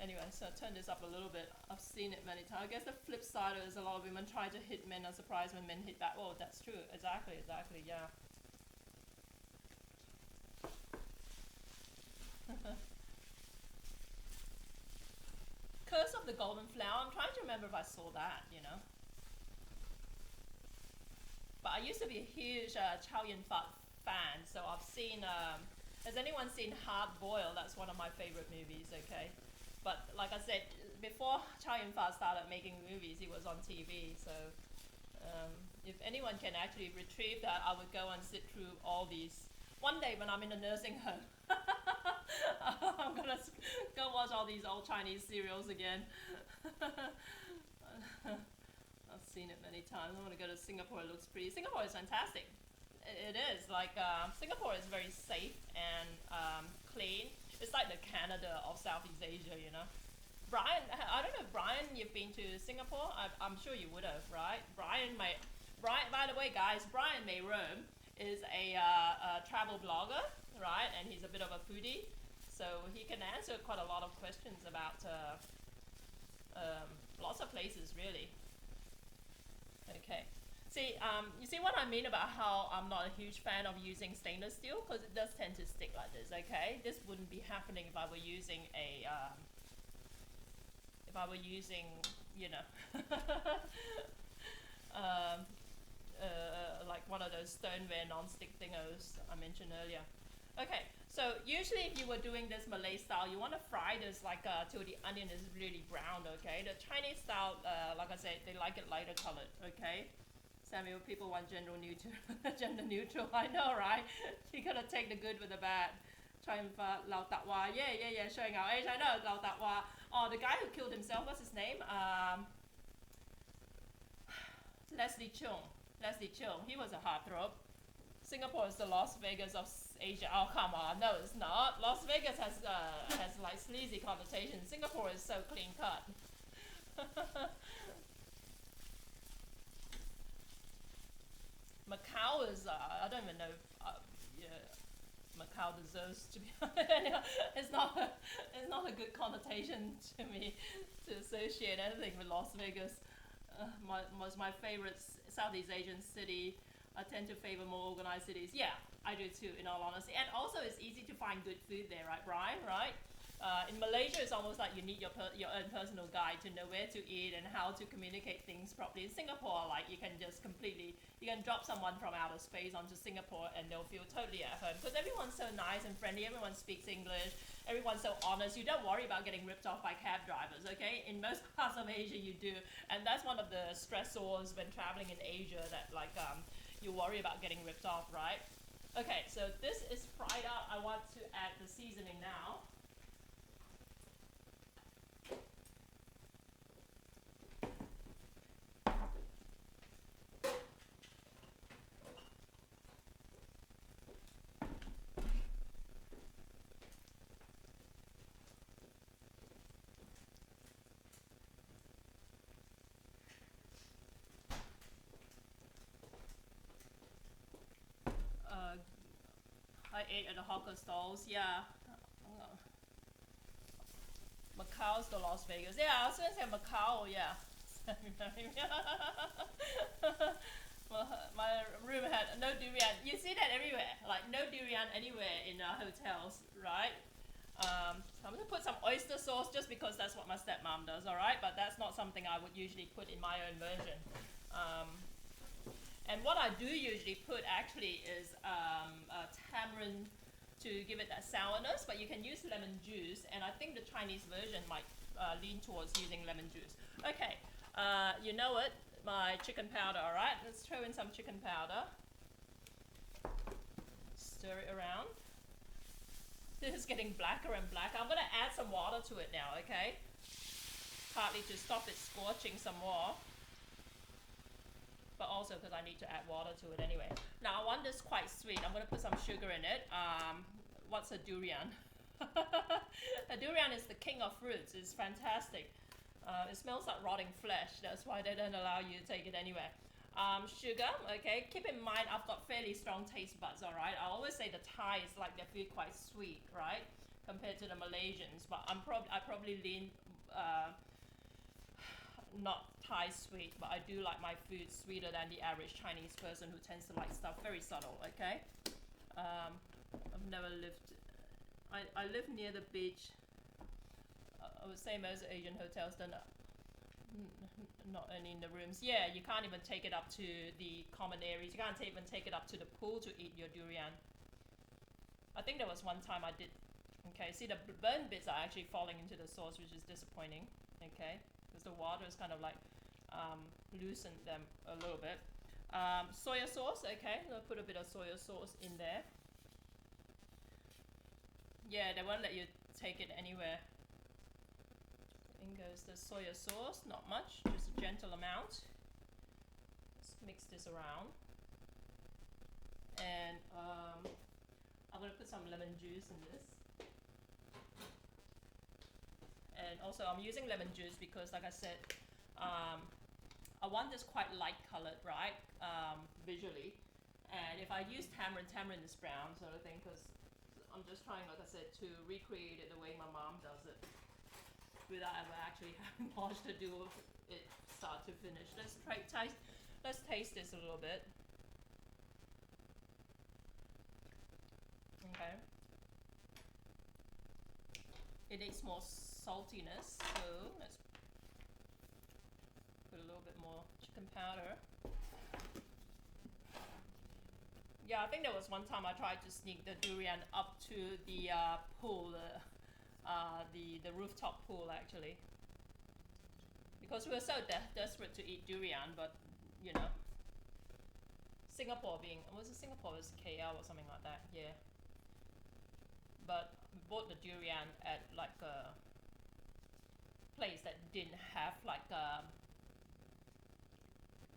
Anyway, so turn this up a little bit. I've seen it many times. I guess the flip side is a lot of women try to hit men, are surprised when men hit back. Oh, that's true. Exactly, yeah. Curse of the Golden Flower. I'm trying to remember if I saw that. But I used to be a huge Chow Yun Fat fan, so I've seen. Has anyone seen Hard Boiled? That's one of my favorite movies. Okay, but like I said, before Chow Yun Fat started making movies, he was on TV. So if anyone can actually retrieve that, I would go and sit through all these. One day when I'm in a nursing home, I'm gonna go watch all these old Chinese serials again. I've seen it many times. I want to go to Singapore. It looks pretty. Singapore is fantastic. It is. Like, Singapore is very safe and clean. It's like the Canada of Southeast Asia. Brian, I don't know, Brian, you've been to Singapore? I'm sure you would have, right? Brian, by the way, guys, Brian Mayrome is a travel blogger, right? And he's a bit of a foodie. So he can answer quite a lot of questions about lots of places, really. Okay. See, you see what I mean about how I'm not a huge fan of using stainless steel, because it does tend to stick like this. Okay, this wouldn't be happening if I were using like one of those stoneware non-stick thingos I mentioned earlier. Okay, so usually if you were doing this Malay style, you want to fry this like till the onion is really brown. Okay, the Chinese style, like I said, they like it lighter colored. Okay. Samuel, people want gender neutral. Gender neutral, I know, right? You gotta take the good with the bad. Lao Tatwa, yeah, showing our age. I know, Lao Tatwa. Oh, the guy who killed himself, what's his name? Leslie Chung. He was a heartthrob. Singapore is the Las Vegas of Asia. Oh, come on, no, it's not. Las Vegas has like sleazy connotations. Singapore is so clean cut. Macau is, I don't even know, yeah, Macau deserves to be, it's not a good connotation to me to associate anything with Las Vegas. My favorite Southeast Asian city. I tend to favor more organized cities. Yeah, I do too, in all honesty. And also it's easy to find good food there, right, Brian, right? In Malaysia, it's almost like you need your own personal guide to know where to eat and how to communicate things properly. In Singapore, like you can drop someone from outer space onto Singapore and they'll feel totally at home because everyone's so nice and friendly. Everyone speaks English. Everyone's so honest. You don't worry about getting ripped off by cab drivers, okay? In most parts of Asia, you do, and that's one of the stressors when traveling in Asia. That you worry about getting ripped off, right? Okay, so this is fried up. I want to add the seasoning now. I ate at the hawker stalls, yeah. Macau's the Las Vegas. Yeah, I was gonna say Macau, yeah. My room had no durian. You see that everywhere, like no durian anywhere in hotels, right? So I'm gonna put some oyster sauce just because that's what my stepmom does, alright? But that's not something I would usually put in my own version. And what I do usually put actually is tamarind to give it that sourness, but you can use lemon juice, and I think the Chinese version might lean towards using lemon juice. Okay, you know it, my chicken powder, alright? Let's throw in some chicken powder. Stir it around. This is getting blacker and blacker. I'm gonna add some water to it now, okay? Partly to stop it scorching some more, but also because I need to add water to it anyway. Now I want this quite sweet. I'm gonna put some sugar in it. What's a durian? A durian is the king of fruits. It's fantastic. It smells like rotting flesh. That's why they don't allow you to take it anywhere. Sugar, okay. Keep in mind I've got fairly strong taste buds, alright? I always say the Thai is like their food quite sweet, right? compared to the Malaysians, but I probably lean not Thai sweet, but I do like my food sweeter than the average Chinese person who tends to like stuff very subtle. Okay, I've never lived. I live near the beach. I would say most Asian hotels don't. Not only in the rooms. Yeah, you can't even take it up to the common areas. You can't even take it up to the pool to eat your durian. I think there was one time I did. Okay, see the burnt bits are actually falling into the sauce, which is disappointing. Okay, because the water is kind of like loosened them a little bit. Soya sauce. Okay, I'll put a bit of soya sauce in there. Yeah, they won't let you take it anywhere. In goes the soya sauce, not much, just a gentle amount. Let's mix this around. And I'm gonna put some lemon juice in this. And also I'm using lemon juice because, like I said, I want this quite light colored, right, visually. And if I use tamarind is brown sort of thing, because I'm just trying, like I said, to recreate it the way my mom does it, without ever actually having watched her do it start to finish. Let's taste this a little bit. Okay. It needs more saltiness, so let's put a little bit more chicken powder. Yeah, I think there was one time I tried to sneak the durian up to the pool, the rooftop pool actually, because we were so desperate to eat durian. But you know, Singapore was KL or something like that, yeah. But we bought the durian at like a place that didn't have like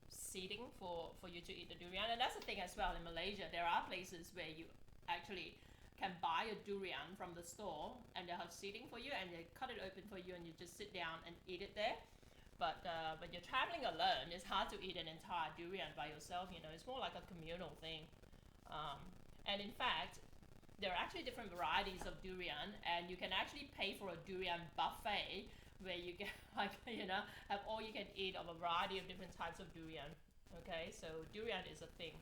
seating for you to eat the durian. And that's the thing as well in Malaysia, there are places where you actually can buy a durian from the store and they have seating for you and they cut it open for you and you just sit down and eat it there. But when you're traveling alone, it's hard to eat an entire durian by yourself, you know. It's more like a communal thing. And in fact, there are actually different varieties of durian, and you can actually pay for a durian buffet where you get, like, you know, have all you can eat of a variety of different types of durian. Okay, so durian is a thing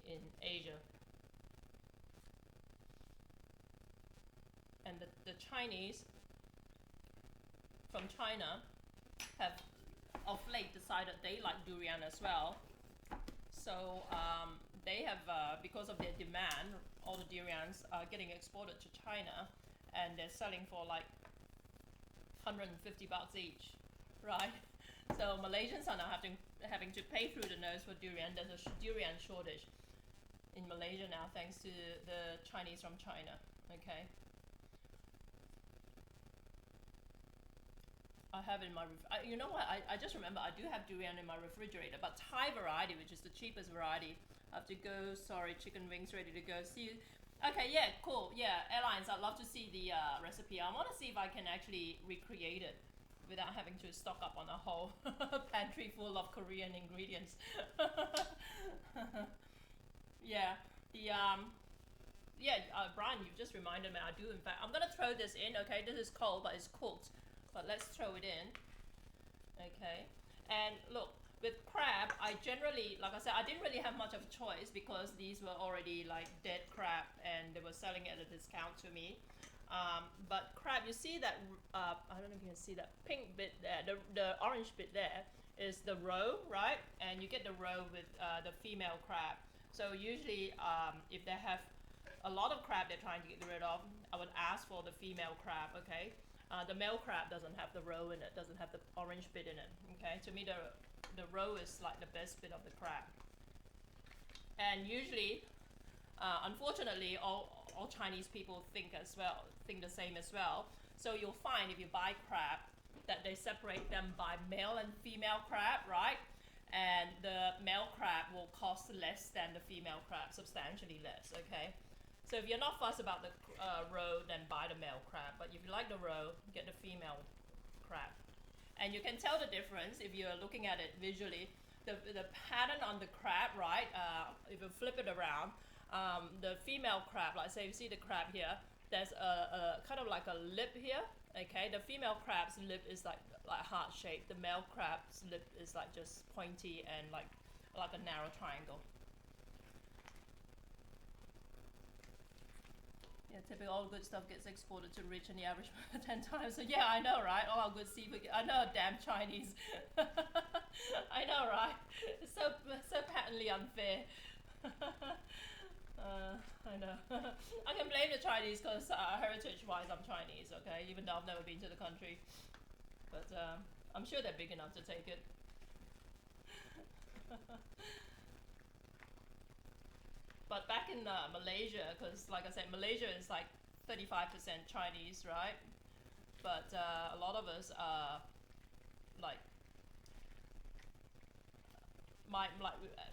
in Asia. And the Chinese from China have of late decided they like durian as well. So they have, because of their demand, all the durians are getting exported to China, and they're selling for like 150 bucks each, right? So Malaysians are now having to pay through the nose for durian. There's a durian shortage in Malaysia now, thanks to the Chinese from China. Okay. I have it in my you know what? I just remember I do have durian in my refrigerator, but Thai variety, which is the cheapest variety. I have to go. Sorry, chicken wings ready to go. See you. Okay, yeah, cool. Yeah, airlines. I'd love to see the recipe. I want to see if I can actually recreate it without having to stock up on a whole pantry full of Korean ingredients. Yeah, Brian, you've just reminded me. I do, in fact. I'm gonna throw this in. Okay, this is cold, but it's cooked. But let's throw it in. Okay, and look, with crab, I generally, like I said, I didn't really have much of a choice because these were already like dead crab and they were selling it at a discount to me. But crab, you see that, I don't know if you can see that pink bit there, the orange bit there is the roe, right? And you get the roe with the female crab. So usually if they have a lot of crab they're trying to get rid of, I would ask for the female crab, okay? The male crab doesn't have the roe in it, doesn't have the orange bit in it. Okay, to me the roe is like the best bit of the crab. And usually, unfortunately, all Chinese people think the same as well. So you'll find if you buy crab that they separate them by male and female crab, right? And the male crab will cost less than the female crab, substantially less. Okay. So if you're not fussed about the roe, then buy the male crab. But if you like the roe, get the female crab. And you can tell the difference if you're looking at it visually. The pattern on the crab, right? If you flip it around, the female crab, like say you see the crab here, there's a kind of like a lip here. Okay, the female crab's lip is like heart shaped. The male crab's lip is like just pointy and like a narrow triangle. Yeah, typically all good stuff gets exported to rich and the average 10 times. So yeah, I know, right? All our good seafood. I know, damn Chinese. I know, right? It's so patently unfair. I know. I can blame the Chinese because heritage-wise I'm Chinese, okay? Even though I've never been to the country. But I'm sure they're big enough to take it. But back in Malaysia, because like I said, Malaysia is like 35% Chinese, right? But a lot of us are like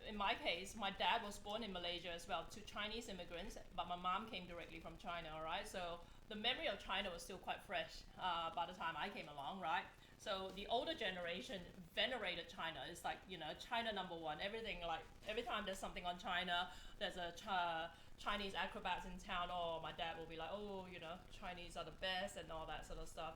in my case, my dad was born in Malaysia as well, to Chinese immigrants, but my mom came directly from China, all right? So the memory of China was still quite fresh by the time I came along, right? So the older generation venerated China. It's like, you know, China number one. Everything, like, every time there's something on China, there's a Chinese acrobats in town, oh, my dad will be like, oh, you know, Chinese are the best and all that sort of stuff.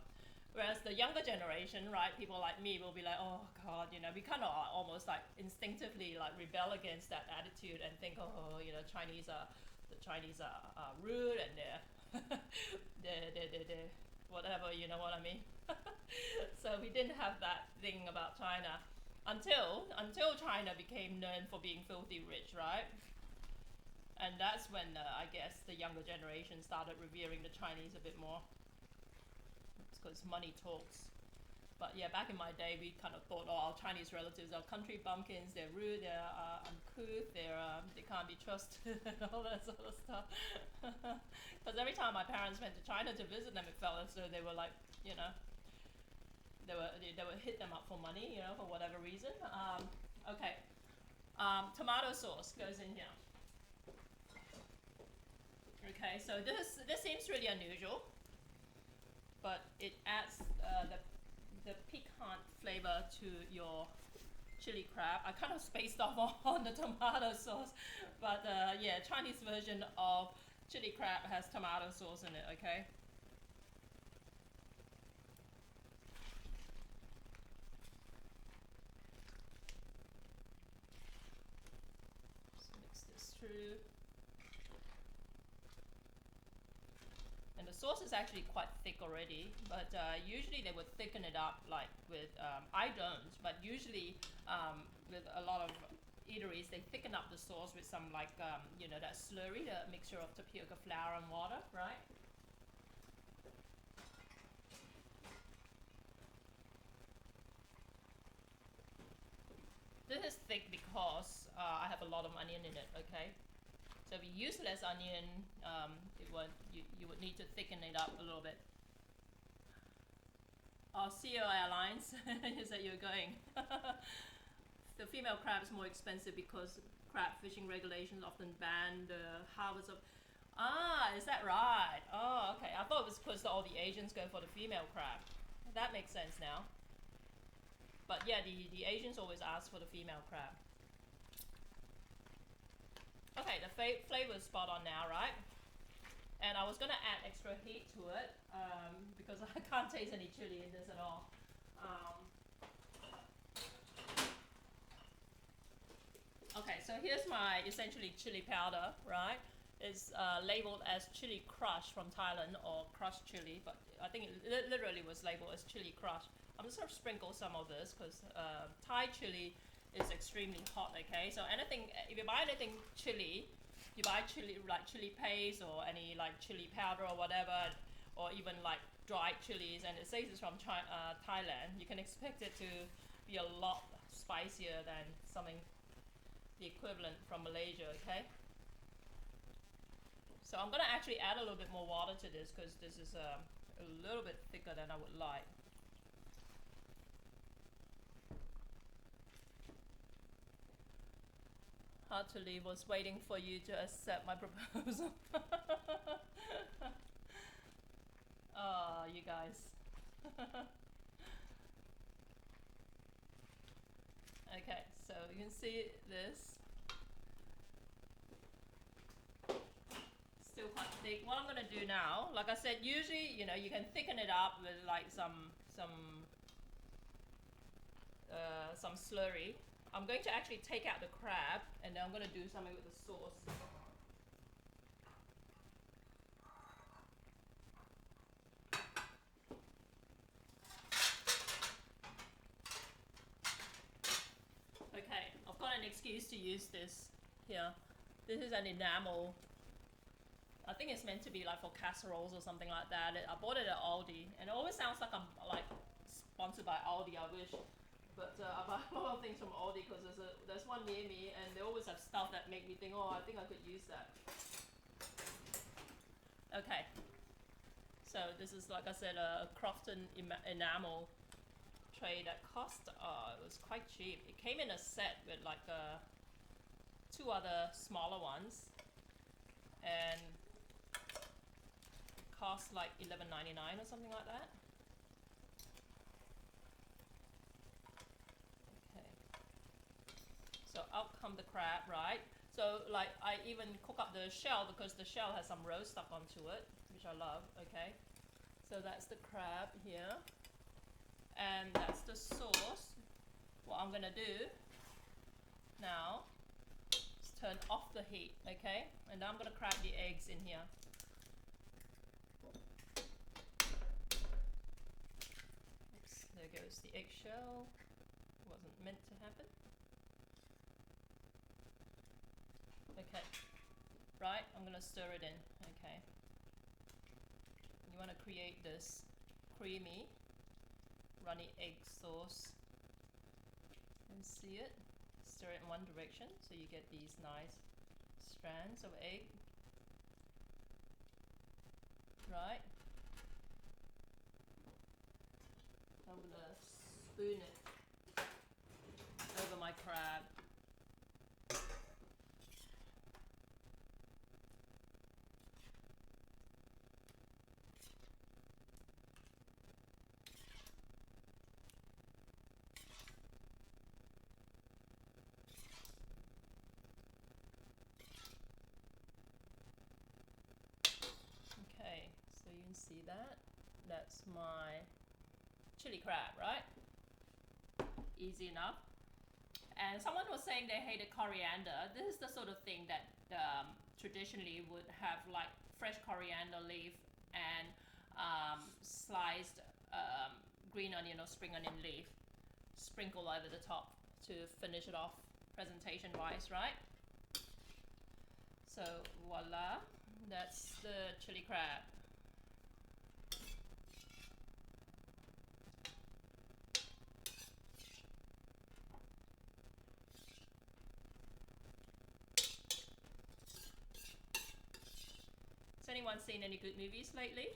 Whereas the younger generation, right, people like me will be like, oh God, you know, we kind of almost like instinctively like rebel against that attitude and think, oh, you know, the Chinese are rude and they're whatever, you know what I mean? So we didn't have that thing about China until China became known for being filthy rich, right? And that's when I guess the younger generation started revering the Chinese a bit more. Because money talks. But yeah, back in my day, we kind of thought, oh, our Chinese relatives are country bumpkins, they're rude, they're uncouth, they can't be trusted, all that sort of stuff. Because every time my parents went to China to visit them, it felt as though they were like, you know, they would hit them up for money, you know, for whatever reason. Okay, tomato sauce goes in here. Okay, so this seems really unusual, but it adds the piquant flavor to your chili crab. I kind of spaced off on the tomato sauce, but yeah, Chinese version of chili crab has tomato sauce in it, okay? Just mix this through. And the sauce is actually quite thick already, but usually they would thicken it up like with, I don't, but usually with a lot of eateries, they thicken up the sauce with some like, you know, that slurry, the mixture of tapioca flour and water, right? This is thick because I have a lot of onion in it, okay? So if you use less onion, you would need to thicken it up a little bit. Oh, CEO Airlines, you said you're going. The female crab is more expensive because crab fishing regulations often ban the harvest of... Ah, is that right? Oh, okay. I thought it was because all the Asians go for the female crab. That makes sense now. But yeah, the Asians always ask for the female crab. Okay, the flavor is spot on now, right? And I was gonna add extra heat to it because I can't taste any chili in this at all. Okay, so here's my essentially chili powder, right? It's labeled as chili crush from Thailand, or crushed chili, but I think it literally was labeled as chili crush. I'm just gonna sprinkle some of this because Thai chili is extremely hot, okay? So anything, if you buy anything chili, you buy chili, like chili paste or any like chili powder or whatever, or even like dried chilies, and it says it's from Thailand, you can expect it to be a lot spicier than something, the equivalent from Malaysia, okay? So I'm gonna actually add a little bit more water to this because this is a little bit thicker than I would like. Hard to leave, was waiting for you to accept my proposal. Oh, you guys. Okay, so you can see this. Still still quite thick. What I'm gonna do now, like I said, usually, you know, you can thicken it up with like some slurry. I'm going to actually take out the crab, and then I'm gonna do something with the sauce. Okay, I've got an excuse to use this here. This is an enamel. I think it's meant to be like for casseroles or something like that. I bought it at Aldi, and it always sounds like I'm like sponsored by Aldi. I wish, but I buy a lot of things from Aldi because there's one near me, and they always have stuff that make me think, oh, I think I could use that. Okay, so this is, like I said, a Crofton enamel tray that cost it was quite cheap. It came in a set with like two other smaller ones, and cost like $11.99 or something like that. Okay, so out come the crab, right? So like I even cook up the shell because the shell has some roast stuff onto it, which I love. Okay, so that's the crab here, and that's the sauce. What I'm gonna do now is turn off the heat, okay? And now I'm gonna crack the eggs in here. Oops, there goes the eggshell. Wasn't meant to happen. Okay, right, I'm gonna stir it in, okay? You wanna create this creamy, runny egg sauce. And see it? Stir it in one direction so you get these nice strands of egg. Right? I'm gonna spoon it over my crab. Okay, so you can see that. That's my chili crab, right? Easy enough. And someone was saying they hated coriander. This is the sort of thing that traditionally would have like fresh coriander leaf and sliced green onion or spring onion leaf sprinkled over the top to finish it off presentation wise, right? So voila, that's the chili crab. Has anyone seen any good movies lately?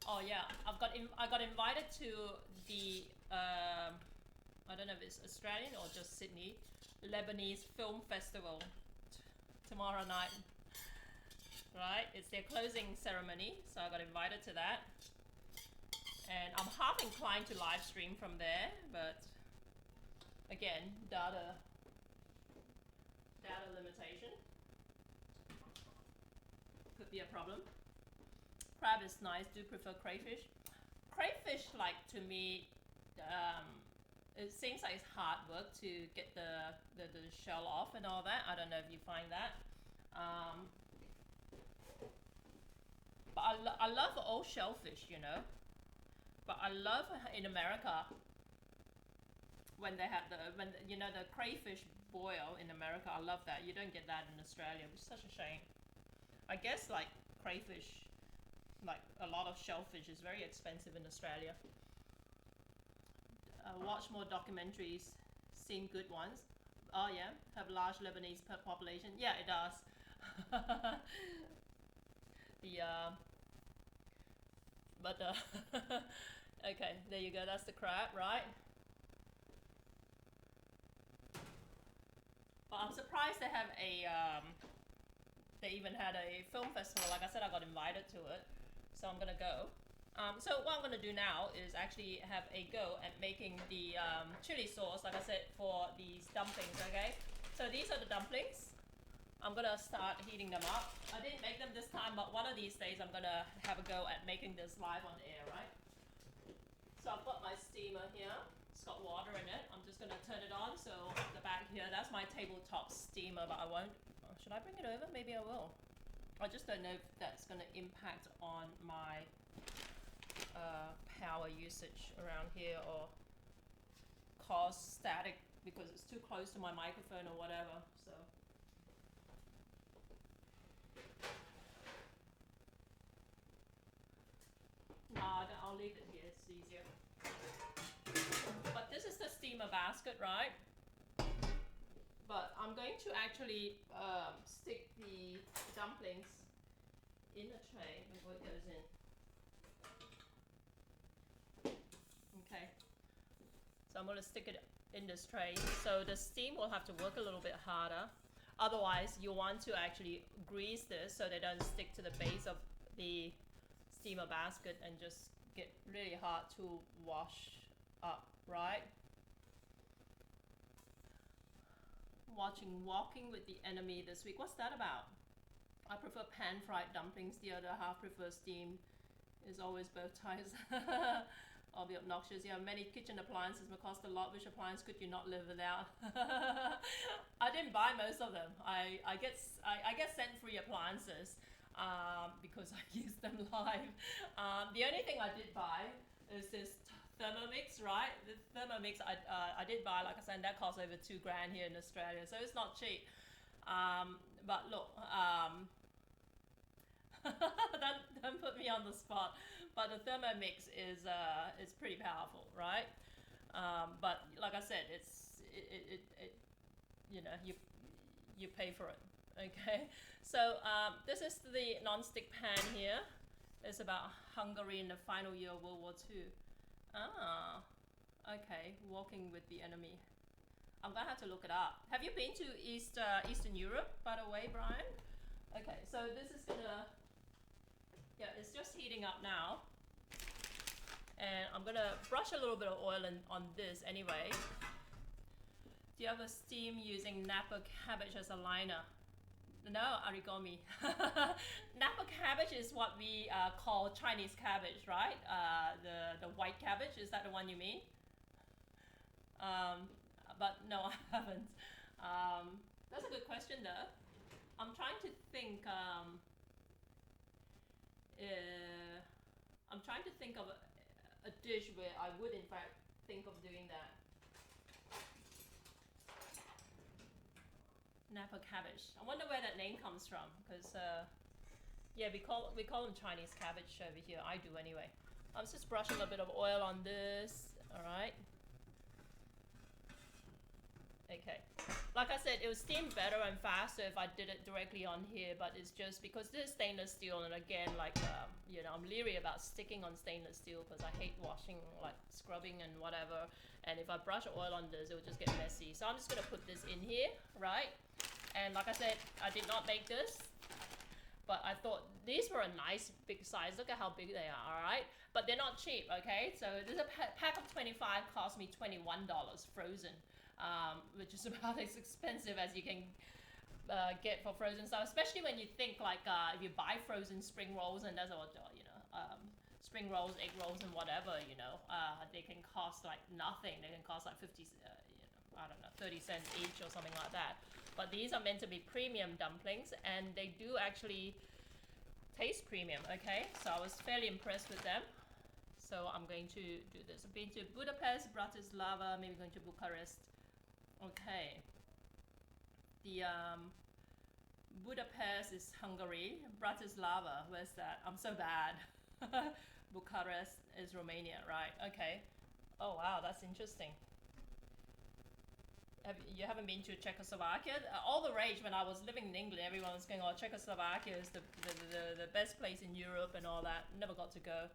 Oh yeah, I got invited to the I don't know if it's Australian or just Sydney Lebanese Film Festival tomorrow night. Right, it's their closing ceremony, so I got invited to that, and I'm half inclined to live stream from there, but again, data limitation could be a problem. Crab is nice. Do prefer crayfish. Crayfish, like, to me, it seems like it's hard work to get the shell off and all that. I don't know if you find that. But I love old shellfish, you know. But I love in America when they have the crayfish boil in America. I love that. You don't get that in Australia, which is such a shame. I guess like crayfish, like a lot of shellfish, is very expensive in Australia. Watch more documentaries, seen good ones. Oh yeah, have large Lebanese population. Yeah, it does. Okay, there you go. That's the crab, right? But I'm surprised they have they even had a film festival. Like I said, I got invited to it, so I'm gonna go. So what I'm gonna do now is actually have a go at making the chili sauce, like I said, for these dumplings. Okay, so these are the dumplings. I'm gonna start heating them up. I didn't make them this time, but one of these days I'm gonna have a go at making this live on air, right? So I've got my steamer here. It's got water in it. I'm just gonna turn it on. So the back here, that's my tabletop steamer, but I won't. Should I bring it over? Maybe I will. I just don't know if that's gonna impact on my power usage around here or cause static because it's too close to my microphone or whatever. So nah, I'll leave it here, it's easier. But this is the steamer basket, right? But I'm going to actually stick the dumplings in a tray before it goes in. Okay, so I'm going to stick it in this tray. So the steam will have to work a little bit harder. Otherwise, you want to actually grease this so they don't stick to the base of the steamer basket and just get really hard to wash up, right? Watching Walking with the Enemy this week. What's that about? I prefer pan-fried dumplings. The other half prefers steamed. Is always both ties. I'll be obnoxious. You have many kitchen appliances may cost a lot. Which appliance could you not live without? I didn't buy most of them. I get sent free appliances because I use them live. The only thing I did buy is this Thermomix, right? The Thermomix I did buy, like I said, that costs over $2,000 here in Australia, so it's not cheap. But look, don't put me on the spot. But the Thermomix is pretty powerful, right? But like I said, it you know, you pay for it. Okay, so this is the non-stick pan here. It's about Hungary in the final year of World War II. Ah, okay, Walking with the Enemy. I'm gonna have to look it up. Have you been to Eastern Europe, by the way, Brian? Okay, so this is gonna, yeah, it's just heating up now. And I'm gonna brush a little bit of oil on this anyway. Do you ever steam using Napa cabbage as a liner? No, origami. Napa cabbage is what we call Chinese cabbage, right? The white cabbage, is that the one you mean? But no, I haven't. That's a good question though. I'm trying to think. I'm trying to think of a dish where I would in fact think of doing that. Napa cabbage. I wonder where that name comes from, because yeah, we call them Chinese cabbage over here. I do anyway. I'm just brushing a bit of oil on this. All right. Okay. Like I said, it would steam better and faster if I did it directly on here, but it's just because this is stainless steel, and again, like you know, I'm leery about sticking on stainless steel because I hate washing, like scrubbing and whatever. And if I brush oil on this, it will just get messy. So I'm just gonna put this in here, right? And like I said, I did not make this, but I thought these were a nice big size. Look at how big they are, all right? But they're not cheap, okay? So this is a pack of 25 cost me $21 frozen, which is about as expensive as you can get for frozen stuff, especially when you think like if you buy frozen spring rolls, and that's all, you know, spring rolls, egg rolls, and whatever, you know, they can cost like nothing. They can cost like 50, you know, I don't know, 30 cents each or something like that. But these are meant to be premium dumplings, and they do actually taste premium, okay? So I was fairly impressed with them. So I'm going to do this. I've been to Budapest, Bratislava, maybe going to Bucharest. Okay. The Budapest is Hungary. Bratislava, where's that? I'm so bad. Bucharest is Romania, right? Okay. Oh wow, that's interesting. You haven't been to Czechoslovakia? All the rage when I was living in England, everyone was going, oh, Czechoslovakia is the best place in Europe and all that. Never got to go.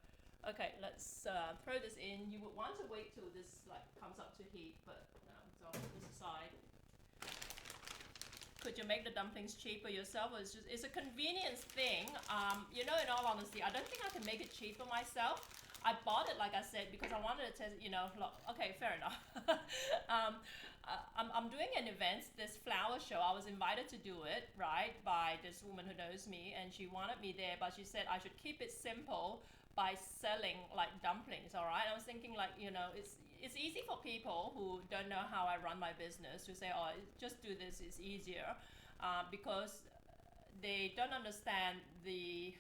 Okay, let's throw this in. You would want to wait till this like comes up to heat, but no, so I'll put this aside. Could you make the dumplings cheaper yourself? It's a convenience thing. You know, in all honesty, I don't think I can make it cheaper myself. I bought it, like I said, because I wanted to test, you know, okay, fair enough. I'm doing an event, this flower show. I was invited to do it, right, by this woman who knows me, and she wanted me there, but she said I should keep it simple by selling like dumplings. All right, I was thinking like, it's easy for people who don't know how I run my business to say, oh, just do this, it's easier, because they don't understand the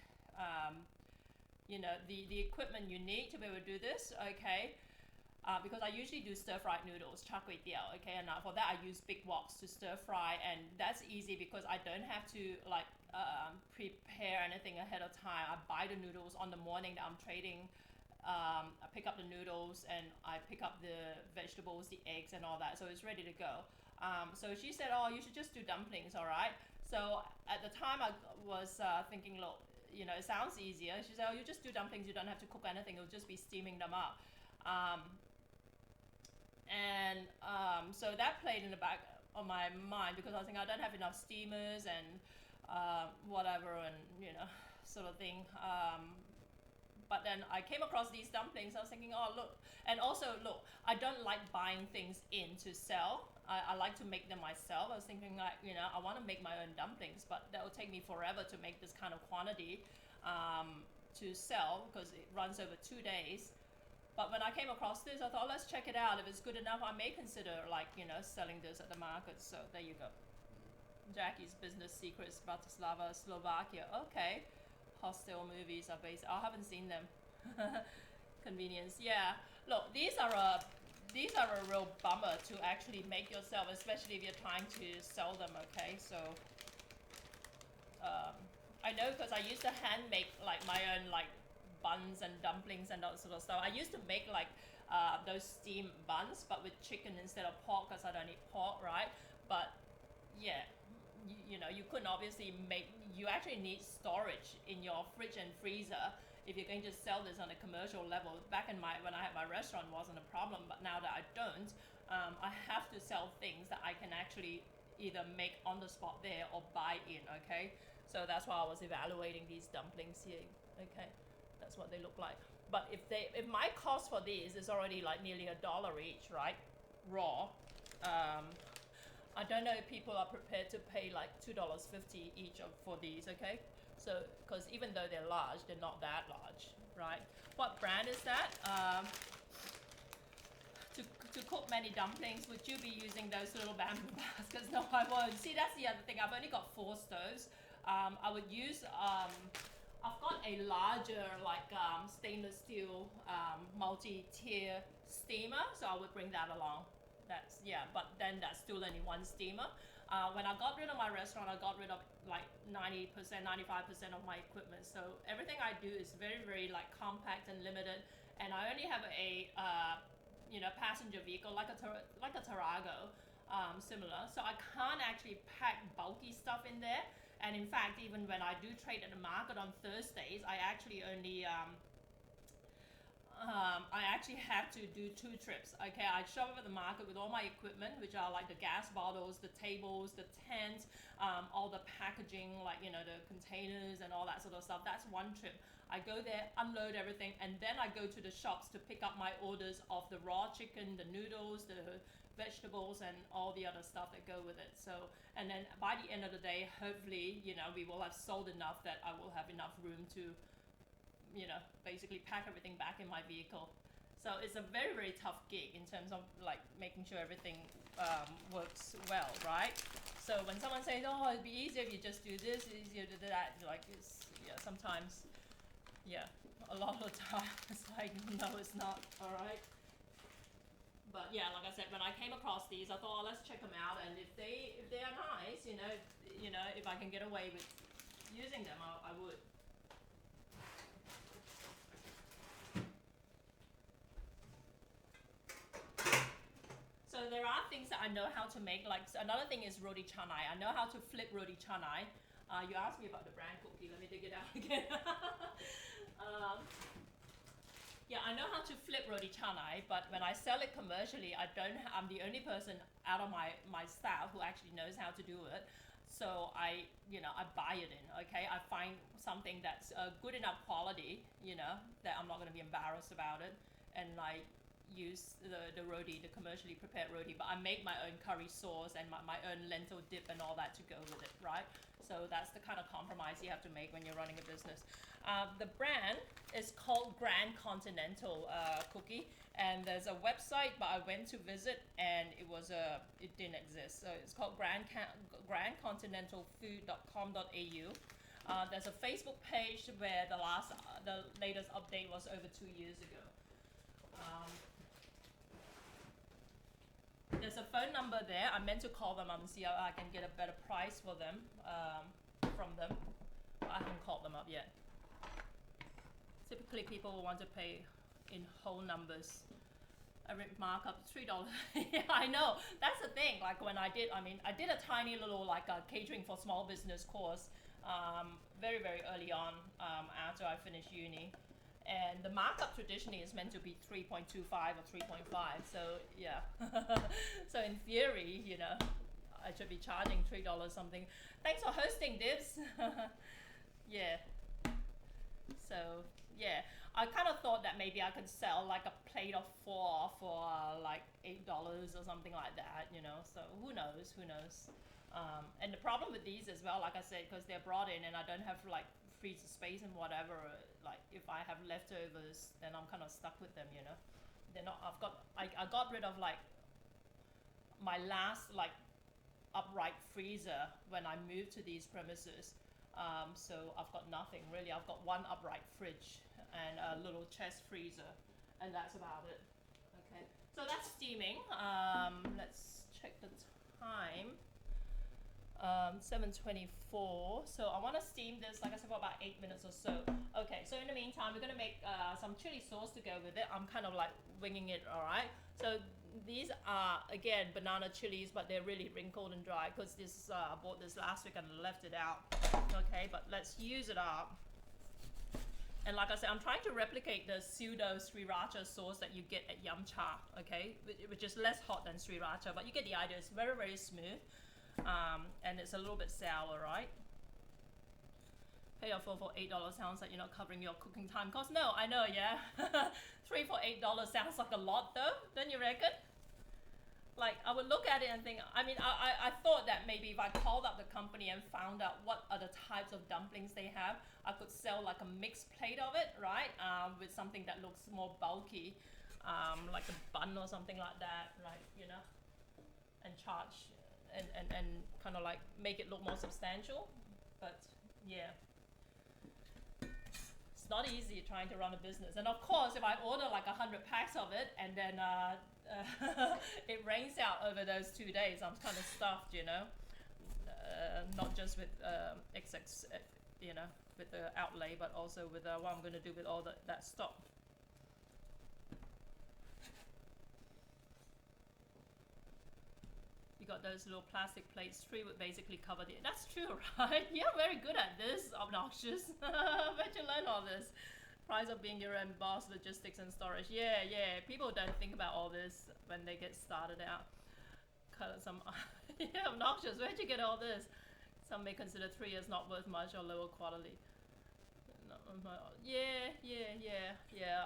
equipment you need to be able to do this. Okay, because I usually do stir-fried noodles, char kway teow, okay, and for that I use big woks to stir-fry, and that's easy because I don't have to like prepare anything ahead of time. I buy the noodles on the morning that I'm trading. I pick up the noodles and I pick up the vegetables, the eggs, and all that, so it's ready to go. So she said, oh, you should just do dumplings, all right? So at the time I was thinking, look, it sounds easier. She said, oh, you just do dumplings, you don't have to cook anything, you'll just be steaming them up. So that played in the back of my mind because I was thinking I don't have enough steamers and whatever, and sort of thing. But then I came across these dumplings. I was thinking, oh, look. And also, look, I don't like buying things in to sell. I like to make them myself. I was thinking, like, I want to make my own dumplings, but that will take me forever to make this kind of quantity to sell because it runs over 2 days. But when I came across this, I thought, let's check it out. If it's good enough, I may consider, like, selling this at the market. So there you go. Jackie's Business Secrets, Bratislava, Slovakia. Okay. Hostel movies are based. I haven't seen them. Convenience. Yeah. Look, these are a real bummer to actually make yourself, especially if you're trying to sell them. Okay, so I know because I used to hand make like my own like buns and dumplings and that sort of stuff. I used to make like those steamed buns, but with chicken instead of pork because I don't eat pork, right? But yeah. You couldn't obviously you actually need storage in your fridge and freezer if you're going to sell this on a commercial level. Back when I had my restaurant wasn't a problem, but now that I don't, I have to sell things that I can actually either make on the spot there or buy in, okay? So that's why I was evaluating these dumplings here, okay? That's what they look like. But if my cost for these is already like nearly $1 each, right? Raw. I don't know if people are prepared to pay like $2.50 each for these, okay? So, because even though they're large, they're not that large, right? What brand is that? To cook many dumplings, would you be using those little bamboo baskets? No, I won't. See, that's the other thing. I've only got 4 stoves. I would use, I've got a larger like stainless steel multi-tier steamer, so I would bring that along. But then that's still only 1 steamer. When I got rid of my restaurant, I got rid of like 90%, 95% of my equipment. So everything I do is very, very like compact and limited. And I only have a passenger vehicle like a Tarago, similar. So I can't actually pack bulky stuff in there. And in fact, even when I do trade at the market on Thursdays, I actually only I actually have to do 2 trips. Okay, I show up at the market with all my equipment, which are like the gas bottles, the tables, the tent, all the packaging, like the containers and all that sort of stuff. That's 1 trip. I go there, unload everything, and then I go to the shops to pick up my orders of the raw chicken, the noodles, the vegetables, and all the other stuff that go with it. So, and then by the end of the day, hopefully, we will have sold enough that I will have enough room to basically pack everything back in my vehicle. So it's a very, very tough gig in terms of like making sure everything works well, right? So when someone says, oh, it'd be easier if you just do this, easier to do that, like sometimes, a lot of the time it's like, no, it's not, all right? But yeah, like I said, when I came across these, I thought, oh, let's check them out, and if they are nice, if I can get away with using them, I would. So there are things that I know how to make. Like another thing is roti canai. I know how to flip roti canai. You asked me about the brand cookie. Let me dig it out again. I know how to flip roti canai, but when I sell it commercially, I'm the only person out of my staff who actually knows how to do it. So I buy it in. Okay, I find something that's good enough quality. That I'm not going to be embarrassed about it, and use the roti, the commercially prepared roti, but I make my own curry sauce and my own lentil dip and all that to go with it, right? So that's the kind of compromise you have to make when you're running a business. The brand is called Grand Continental Cookie, and there's a website, but I went to visit and it didn't exist. So it's called grandcontinentalfood.com.au. There's a Facebook page where the latest update was over 2 years ago. There's a phone number there. I meant to call them up and see how I can get a better price for them from them. But I haven't called them up yet. Typically, people will want to pay in whole numbers. I markup $3. Yeah, I know. That's the thing. Like when I did a tiny little like a catering for small business course very, very early on after I finished uni. And the markup traditionally is meant to be 3.25 or 3.5. So yeah. So in theory, you know, I should be charging $3 something. Thanks for hosting, Dibs. Yeah. So yeah, I kind of thought that maybe I could sell like a plate of 4 for like $8 or something like that, you know. So who knows? Who knows? And the problem with these as well, like I said, because they're brought in and I don't have like freezer space and whatever. Like if I have leftovers, then I'm kind of stuck with them, you know. They're not. I got rid of like my last like upright freezer when I moved to these premises. So I've got nothing really. I've got one upright fridge and a little chest freezer, and that's about it. Okay, so that's steaming. Let's check the time. 7:24. So I want to steam this, like I said, for about 8 minutes or so. Okay, so in the meantime, we're gonna make some chili sauce to go with it. I'm kind of like winging it, all right? So these are again banana chilies, but they're really wrinkled and dry because this I bought this last week and left it out. Okay, but let's use it up. And like I said, I'm trying to replicate the pseudo sriracha sauce that you get at Yum Cha, okay? Which is less hot than sriracha, but you get the idea. It's very, very smooth. And it's a little bit sour, right? Pay your full for $8 sounds like you're not covering your cooking time cost. No, I know, yeah. 3 for $8 sounds like a lot though, don't you reckon? Like I would look at it and think, I thought that maybe if I called up the company and found out what are the types of dumplings they have, I could sell like a mixed plate of it, right? With something that looks more bulky, like a bun or something like that, right? You know, and charge and kind of like make it look more substantial. But yeah, it's not easy trying to run a business. And of course, if I order like 100 packs of it and then it rains out over those 2 days, I'm kind of stuffed, you know. Not just with you know, with the outlay, but also with what I'm going to do with all that stock. You got those little plastic plates. 3 would basically cover the. That's true, right? You're very good at this, obnoxious. Where'd you learn all this? Price of being your own boss, logistics and storage. Yeah. People don't think about all this when they get started out. Some, yeah, obnoxious. Where'd you get all this? Some may consider 3 as not worth much or lower quality. Yeah.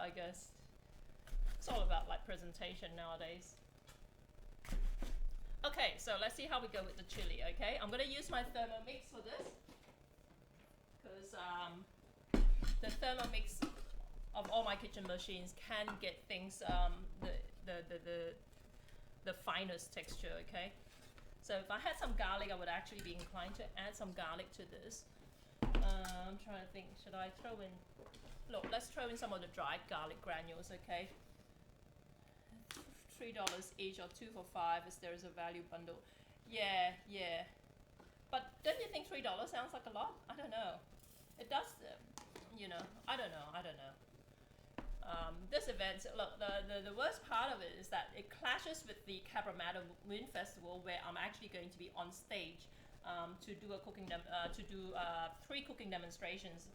I guess it's all about like presentation nowadays. Okay, so let's see how we go with the chili. Okay, I'm gonna use my Thermomix for this because the Thermomix of all my kitchen machines can get things the finest texture. Okay, so if I had some garlic, I would actually be inclined to add some garlic to this. I'm trying to think, should I throw in? Look, let's throw in some of the dried garlic granules. Okay. $3 each or 2 for $5 if there is a value bundle. Yeah. But don't you think $3 sounds like a lot? I don't know. It does, you know. I don't know. This event, look, the worst part of it is that it clashes with the Cabramatta Moon Festival, where I'm actually going to be on stage to do 3 cooking demonstrations.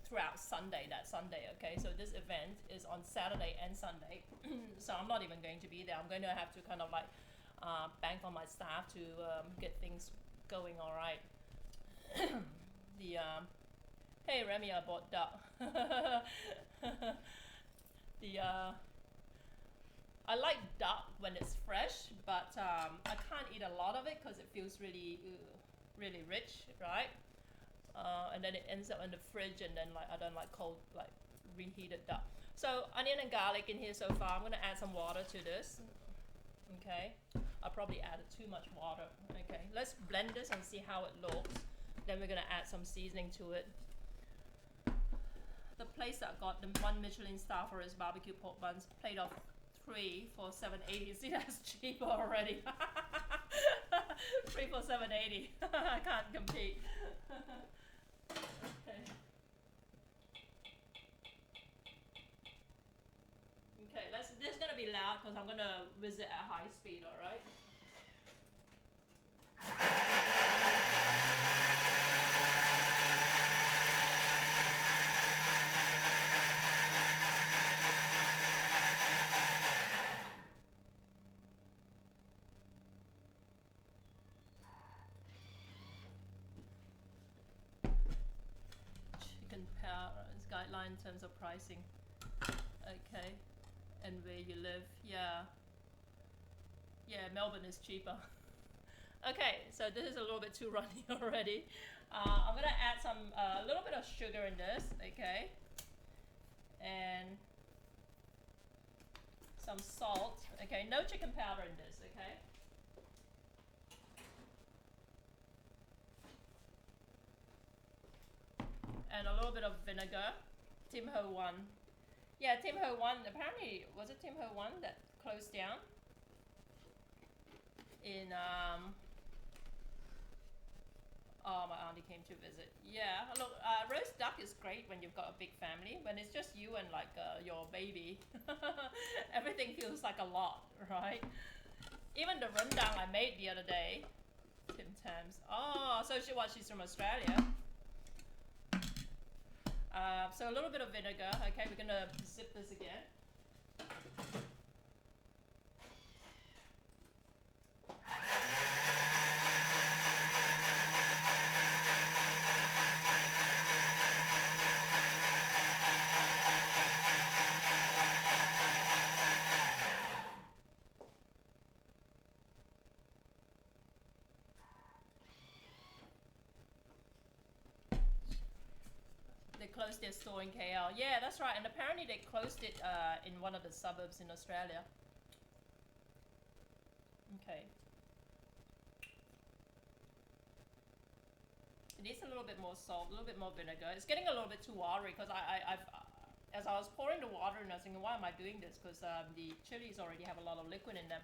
Throughout that Sunday, okay? So this event is on Saturday and Sunday, so I'm not even going to be there. I'm going to have to kind of like bank on my staff to get things going all right. Hey Remy, I bought duck. I like duck when it's fresh, but I can't eat a lot of it because it feels really, really rich, right? And then it ends up in the fridge, and then like I don't like cold, like reheated duck. So onion and garlic in here so far. I'm gonna add some water to this. Okay, I probably added too much water. Okay, let's blend this and see how it looks. Then we're gonna add some seasoning to it. The place that got the 1 Michelin star for his barbecue pork buns, plate of 3 for $7.80. See, that's cheaper already. 3 for $7.80. I can't compete. Okay. Okay, this is gonna be loud because I'm gonna visit at high speed, alright? Chicken powder is guideline in terms of pricing. Okay, and where you live, yeah. Yeah, Melbourne is cheaper. Okay, so this is a little bit too runny already. I'm gonna add a little bit of sugar in this, okay? And some salt, okay? No chicken powder in this, okay? And a little bit of vinegar. Tim Ho Wan. Yeah, Tim Ho Wan, apparently, was it Tim Ho Wan that closed down? In, oh, my auntie came to visit. Yeah, look, roast duck is great when you've got a big family. When it's just you and like your baby, everything feels like a lot, right? Even the rendang I made the other day, Tim Tams. Oh, so she's from Australia. So a little bit of vinegar. Okay, we're gonna zip this again. They closed their store in KL. Yeah, that's right. And apparently they closed it in one of the suburbs in Australia. Okay. It needs a little bit more salt, a little bit more vinegar. It's getting a little bit too watery because as I was pouring the water and I was thinking, why am I doing this? Because the chilies already have a lot of liquid in them.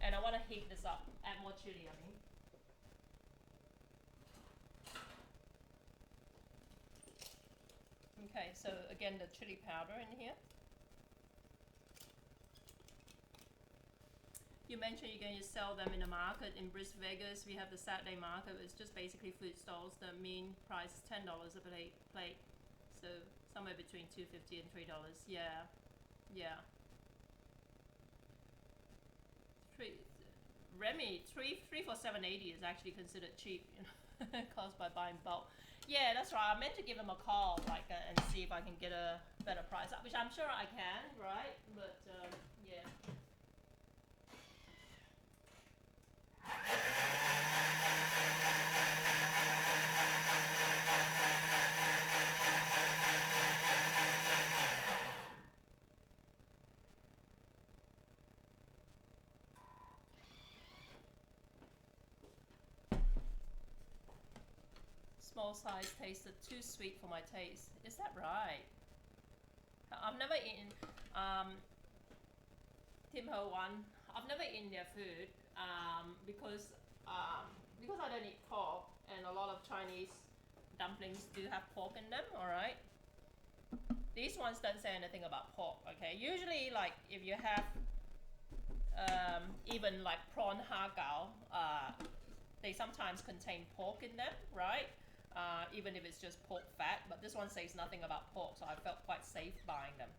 And I want to heat this up. Add more chili, I mean. Okay, so again, the chili powder in here. You mentioned you're going to sell them in the market in Brisbane, Vegas. We have the Saturday market. It's just basically food stalls. The mean price is $10 a plate. So somewhere between $2.50 and $3. Yeah, yeah. Remy, three for $7.80 is actually considered cheap, you know, caused by buying bulk. Yeah, that's right. I meant to give him a call, like, and see if I can get a better price, which I'm sure I can, right? But yeah. Small size tasted too sweet for my taste. Is that right? I've never eaten Tim Ho Wan. I've never eaten their food because I don't eat pork, and a lot of Chinese dumplings do have pork in them. All right. These ones don't say anything about pork. Okay. Usually, like if you have even like prawn har gow, they sometimes contain pork in them, right? Even if it's just pork fat, but this one says nothing about pork, so I felt quite safe buying them.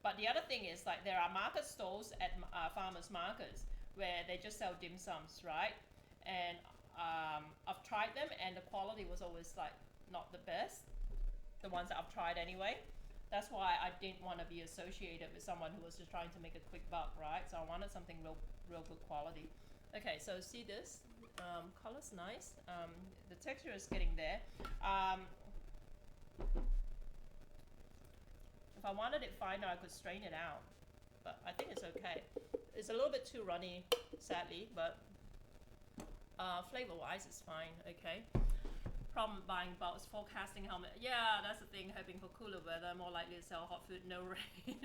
But the other thing is, like, there are market stalls at farmers markets where they just sell dim sums, right? And I've tried them, and the quality was always like not the best. The ones that I've tried anyway. That's why I didn't want to be associated with someone who was just trying to make a quick buck, right? So I wanted something real good quality. Okay, so see this? Color's nice. The texture is getting there. If I wanted it finer, I could strain it out, but I think it's okay. It's a little bit too runny, sadly, but flavor-wise, it's fine. Okay. Problem buying bulks, forecasting how many. Yeah, that's the thing. Hoping for cooler weather, more likely to sell hot food, no rain.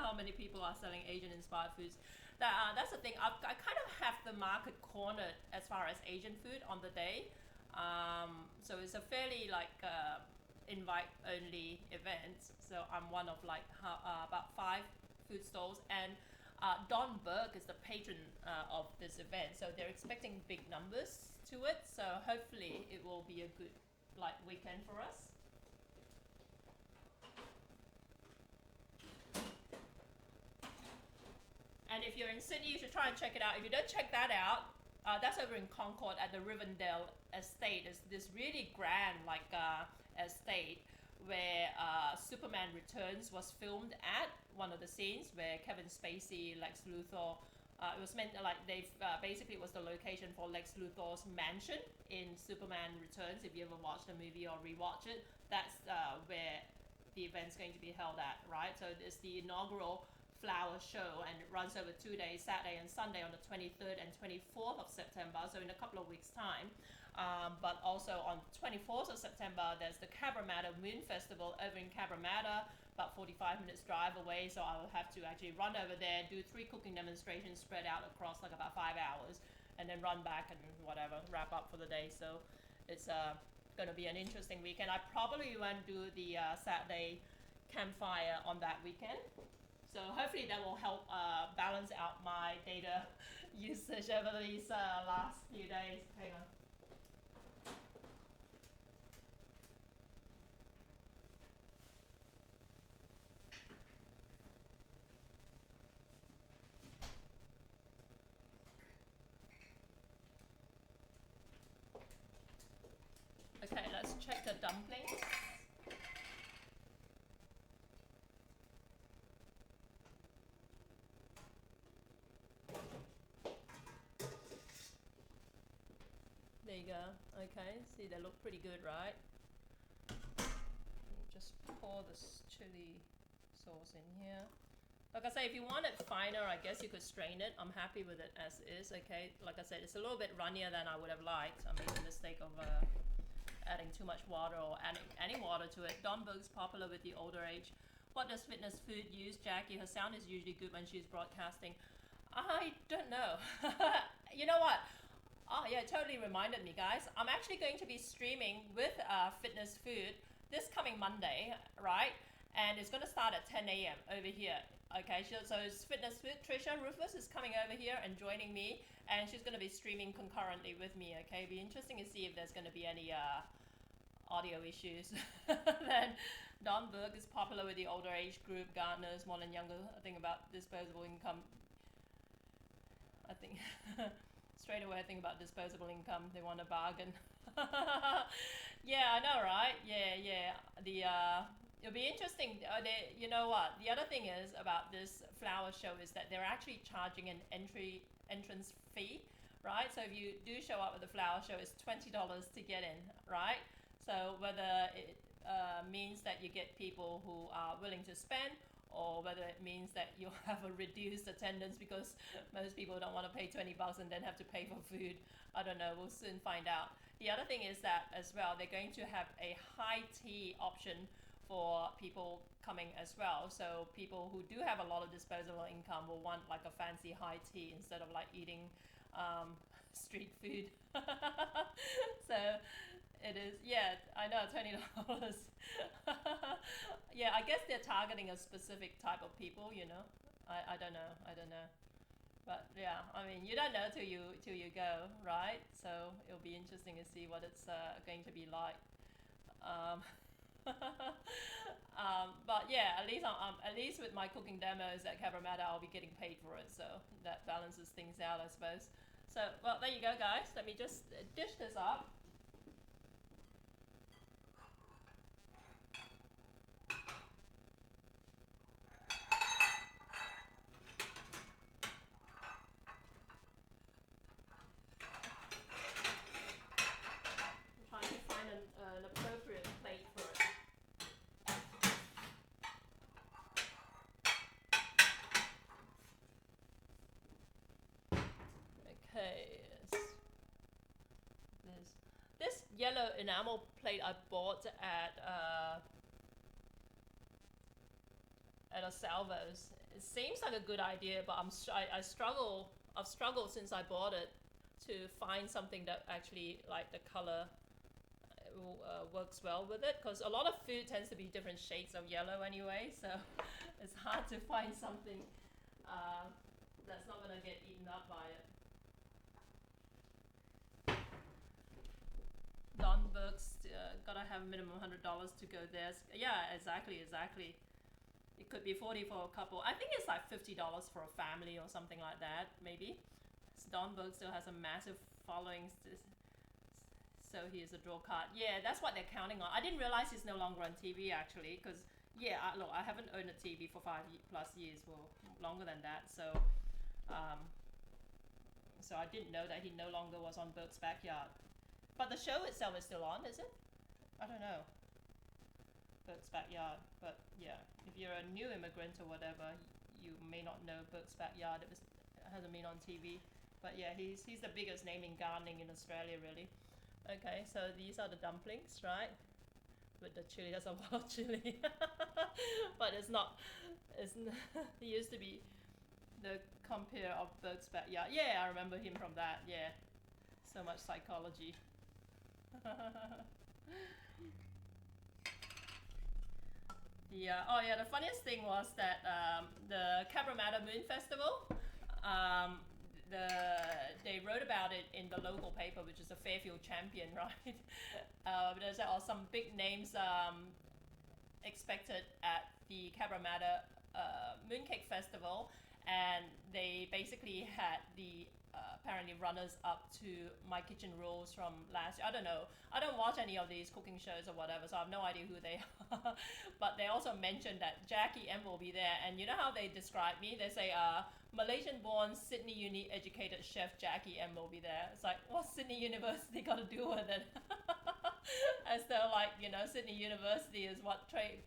How many people are selling Asian-inspired foods? That's the thing. I kind of have the market cornered as far as Asian food on the day. So it's a fairly like invite-only event. So I'm one of like about 5 food stalls, and Don Berg is the patron of this event. So they're expecting big numbers to it. So hopefully it will be a good like weekend for us. And if you're in Sydney, you should try and check it out. If you don't check that out, that's over in Concord at the Rivendell Estate. It's this really grand like estate where Superman Returns was filmed at, one of the scenes where Kevin Spacey, Lex Luthor. It was meant like they've basically it was the location for Lex Luthor's mansion in Superman Returns. If you ever watched the movie or rewatch it, that's where the event's going to be held at, right? So it's the inaugural flower show, and it runs over 2 days, Saturday and Sunday, on the 23rd and 24th of September, so in a couple of weeks' time. But also on 24th of September, there's the Cabramatta Moon Festival over in Cabramatta, about 45 minutes drive away, so I'll have to actually run over there, do 3 cooking demonstrations spread out across like about 5 hours, and then run back and whatever, wrap up for the day. So it's going to be an interesting weekend. I probably won't do the Saturday campfire on that weekend. So hopefully that will help balance out my data usage over these last few days. Hang on. Okay, let's check the dumplings. There you go. Okay, see, they look pretty good, right? Just pour this chili sauce in here. Like I say, if you want it finer, I guess you could strain it. I'm happy with it as is. Okay, like I said, it's a little bit runnier than I would have liked. I made the mistake of adding too much water or adding any water to it. Don Berg's popular with the older age. What does fitness food use, Jackie? Her sound is usually good when she's broadcasting. I don't know. You know what? Oh yeah, it totally reminded me, guys. I'm actually going to be streaming with fitness food this coming Monday, right? And it's going to start at 10 a.m. over here. Okay, so it's fitness food. Trisha Rufus is coming over here and joining me, and she's going to be streaming concurrently with me. Okay, be interesting to see if there's going to be any audio issues. Then Don Berg is popular with the older age group, gardeners, more than younger. I think about disposable income. I think. Straight away I think about disposable income. They want a bargain. Yeah, I know, right? Yeah. It'll be interesting. You know what? The other thing is about this flower show is that they're actually charging an entrance fee, right? So if you do show up at the flower show, it's $20 to get in, right? So whether it means that you get people who are willing to spend, or whether it means that you'll have a reduced attendance because most people don't want to pay $20 and then have to pay for food. I don't know, we'll soon find out. The other thing is that as well, they're going to have a high tea option for people coming as well. So people who do have a lot of disposable income will want like a fancy high tea instead of like eating street food. So it is, yeah, I know, $20. Yeah, I guess they're targeting a specific type of people, you know. I don't know. But yeah, I mean, you don't know till you go, right? So it'll be interesting to see what it's going to be like. But yeah, at least with my cooking demos at Cabramatta, I'll be getting paid for it, so that balances things out, I suppose. So, well, there you go, guys. Let me just dish this up. yellow enamel plate I bought at a Salvos. It seems like a good idea, but I struggle. I've struggled since I bought it to find something that actually like the color works well with it, because a lot of food tends to be different shades of yellow anyway, so it's hard to find something that's not gonna get eaten up by it. Don Burke's gotta have a minimum $100 to go there. Yeah, exactly. It could be 40 for a couple. I think it's like $50 for a family or something like that, maybe. Don Burke still has a massive following, so he is a draw card. Yeah, that's what they're counting on. I didn't realize he's no longer on TV actually, because yeah, look, I haven't owned a TV for 5+ years, well, longer than that. So, so I didn't know that he no longer was on Burke's Backyard. But the show itself is still on, is it? I don't know. Burke's Backyard. But yeah, if you're a new immigrant or whatever, you may not know Burke's Backyard. It hasn't been on TV. But yeah, he's the biggest name in gardening in Australia, really. Okay, so these are the dumplings, right? With the chili, that's a wild chili. But it's not, it used to be the compere of Burke's Backyard. Yeah, I remember him from that, yeah. So much psychology. Yeah. Oh, yeah. The funniest thing was that the Cabramatta Moon Festival, um, they wrote about it in the local paper, which is the Fairfield Champion, right? There's some big names expected at the Cabramatta Mooncake Festival, and they basically had the apparently runners up to My Kitchen Rules from last year. I don't know. I don't watch any of these cooking shows or whatever, so I have no idea who they are. But they also mentioned that Jackie M will be there, and you know how they describe me? They say, Malaysian-born, Sydney Uni educated chef Jackie M will be there. It's like, what's Sydney University got to do with it? As though, like, you know, Sydney University is what gave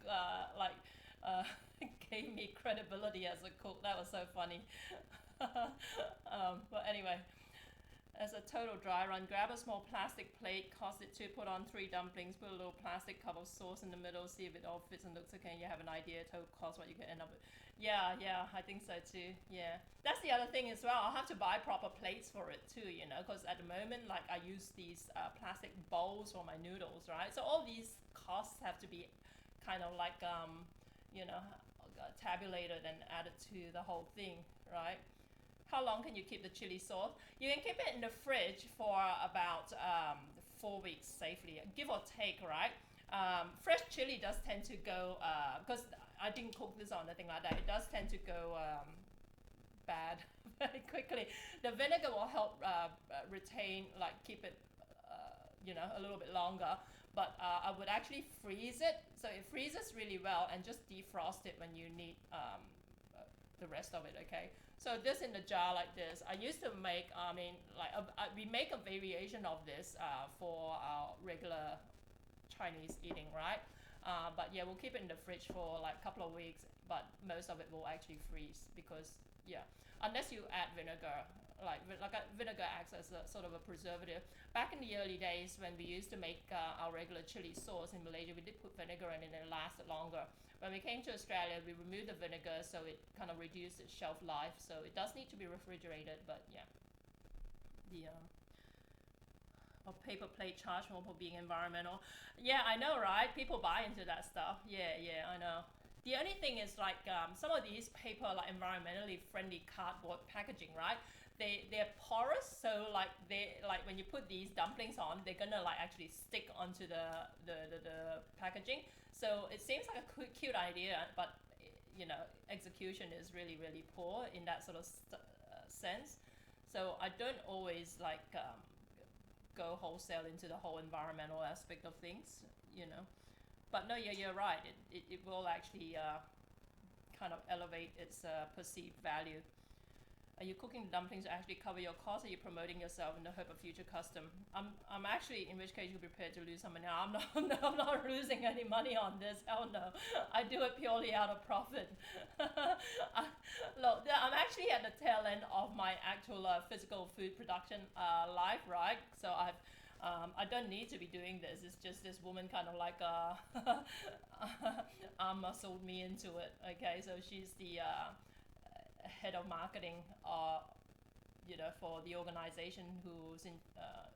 me credibility as a cook. That was so funny. But anyway, as a total dry run, grab a small plastic plate, cost it to put on 3 dumplings, put a little plastic cup of sauce in the middle, see if it all fits and looks okay, and you have an idea total cost what you can end up with. Yeah, I think so too. Yeah, that's the other thing as well. I'll have to buy proper plates for it too, you know, because at the moment, like, I use these plastic bowls for my noodles, right? So all these costs have to be kind of like you know, tabulated and added to the whole thing, right? How long can you keep the chili sauce? You can keep it in the fridge for about 4 weeks safely, give or take, right? Fresh chili does tend to go, because I didn't cook this or anything like that, it does tend to go bad very quickly. The vinegar will help retain, like, keep it, you know, a little bit longer. But I would actually freeze it, so it freezes really well, and just defrost it when you need the rest of it, okay? So this in the jar like this, I used to make, we make a variation of this for our regular Chinese eating, right? But yeah, we'll keep it in the fridge for like a couple of weeks, but most of it will actually freeze because, yeah, unless you add vinegar, like vinegar acts as a sort of a preservative. Back in the early days when we used to make our regular chili sauce in Malaysia, we did put vinegar in it and it lasted longer. When we came to Australia, we removed the vinegar, so it kind of reduced its shelf life. So it does need to be refrigerated, but yeah. The paper plate charge more for being environmental. Yeah, I know, right? People buy into that stuff. Yeah, I know. The only thing is, like, some of these paper, like, environmentally friendly cardboard packaging, right? They're porous, so like when you put these dumplings on, they're gonna like actually stick onto the packaging. So it seems like a cute idea, but you know, execution is really poor in that sort of sense. So I don't always like go wholesale into the whole environmental aspect of things, you know. But no, yeah, you're right. It will actually kind of elevate its perceived value. Are you cooking dumplings to actually cover your costs? Are you promoting yourself in the hope of future custom? I'm actually, in which case you're prepared to lose some money. I'm not losing any money on this. Hell no. I do it purely out of profit. Look, I'm actually at the tail end of my actual physical food production life, right? So I don't need to be doing this. It's just this woman kind of like muscled me into it. Okay, so she's the head of marketing, for the organization who's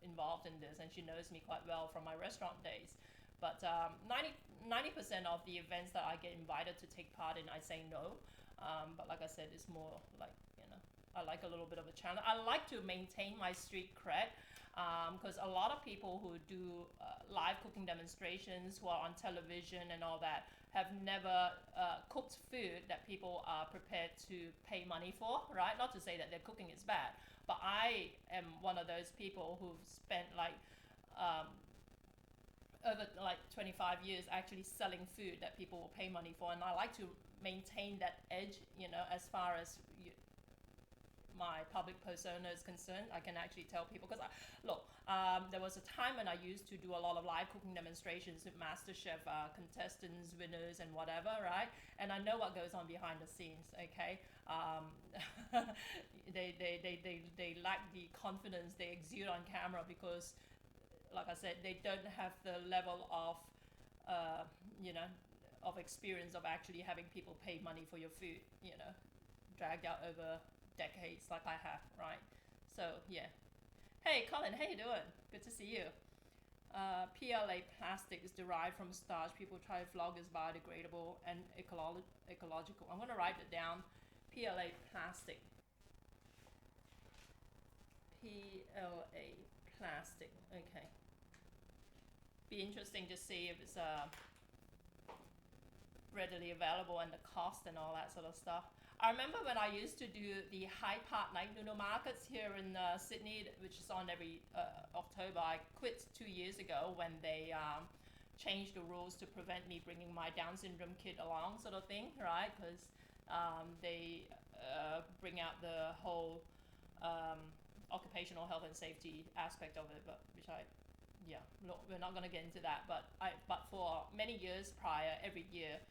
involved in this, and she knows me quite well from my restaurant days. But 90% of the events that I get invited to take part in, I say no. But like I said, it's more like, I like a little bit of a challenge. I like to maintain my street cred, because a lot of people who do live cooking demonstrations, who are on television and all that, have never cooked food that people are prepared to pay money for, right? Not to say that their cooking is bad, but I am one of those people who've spent over 25 years actually selling food that people will pay money for, and I like to maintain that edge, as far as my public persona is concerned. I can actually tell people, because there was a time when I used to do a lot of live cooking demonstrations with MasterChef contestants, winners, and whatever, right? And I know what goes on behind the scenes. Okay, they lack the confidence they exude on camera because, like I said, they don't have the level of of experience of actually having people pay money for your food, dragged out over decades like I have, right? So yeah. Hey Colin, how you doing? Good to see you. PLA plastic is derived from starch. People try to vlog is biodegradable and ecological. I'm gonna write it down. PLA plastic. PLA plastic. Okay. Be interesting to see if it's readily available and the cost and all that sort of stuff. I remember when I used to do the Hyde Park night noodle markets here in Sydney, which is on every October. I quit 2 years ago when they changed the rules to prevent me bringing my Down syndrome kid along, sort of thing, right? Because they bring out the whole occupational health and safety aspect of it, but which we're not going to get into that. But for many years prior, every year,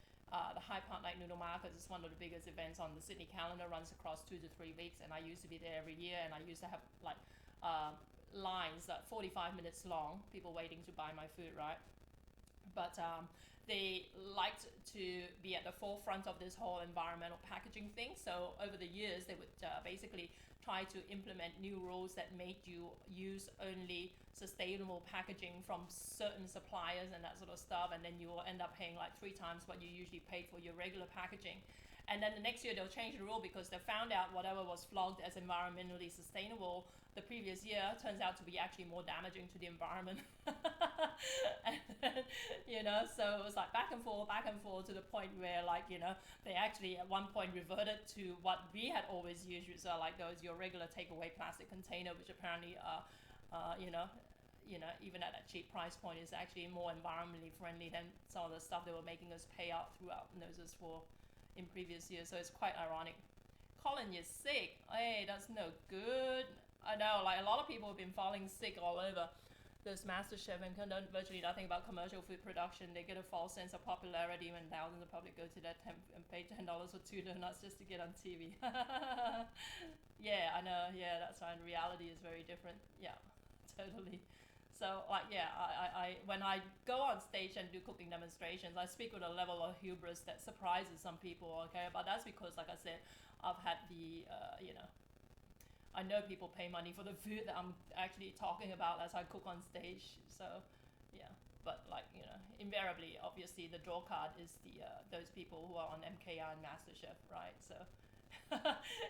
the Hyde Park Night Noodle Market is one of the biggest events on the Sydney calendar, runs across 2 to 3 weeks, and I used to be there every year, and I used to have lines that 45 minutes long, people waiting to buy my food, right? But they liked to be at the forefront of this whole environmental packaging thing. So over the years, they would basically try to implement new rules that made you use only sustainable packaging from certain suppliers and that sort of stuff, and then you will end up paying like 3 times what you usually paid for your regular packaging. And then the next year they'll change the rule because they found out whatever was flagged as environmentally sustainable the previous year turns out to be actually more damaging to the environment. And then, so it was like back and forth to the point where they actually at one point reverted to what we had always used, which are like those your regular takeaway plastic container, which apparently even at that cheap price point is actually more environmentally friendly than some of the stuff they were making us pay out throughout noses for in previous years. So it's quite ironic. Colin, you're sick. Hey, that's no good. I know, like a lot of people have been falling sick all over this MasterChef and can know virtually nothing about commercial food production. They get a false sense of popularity when thousands of public go to that and pay $10 for 2 donuts just to get on TV. Yeah, I know. Yeah, that's right. Reality is very different. Yeah, totally. So I when I go on stage and do cooking demonstrations, I speak with a level of hubris that surprises some people. Okay, but that's because, like I said, I've had the I know people pay money for the food that I'm actually talking about as I cook on stage. So yeah, but invariably, obviously, the draw card is the those people who are on MKR and MasterChef, right? So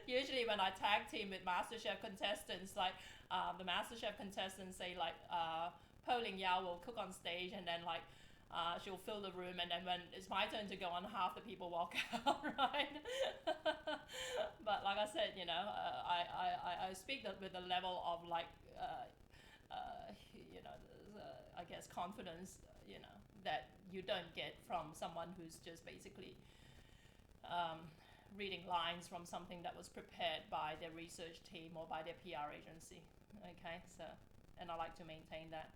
usually when I tag team with MasterChef contestants, the MasterChef contestants say Polling Yao will cook on stage, and then she'll fill the room, and then when it's my turn to go on, half the people walk out, right? But like I said, I speak with a level of I guess confidence, that you don't get from someone who's just basically reading lines from something that was prepared by their research team or by their PR agency. Okay, so, and I like to maintain that.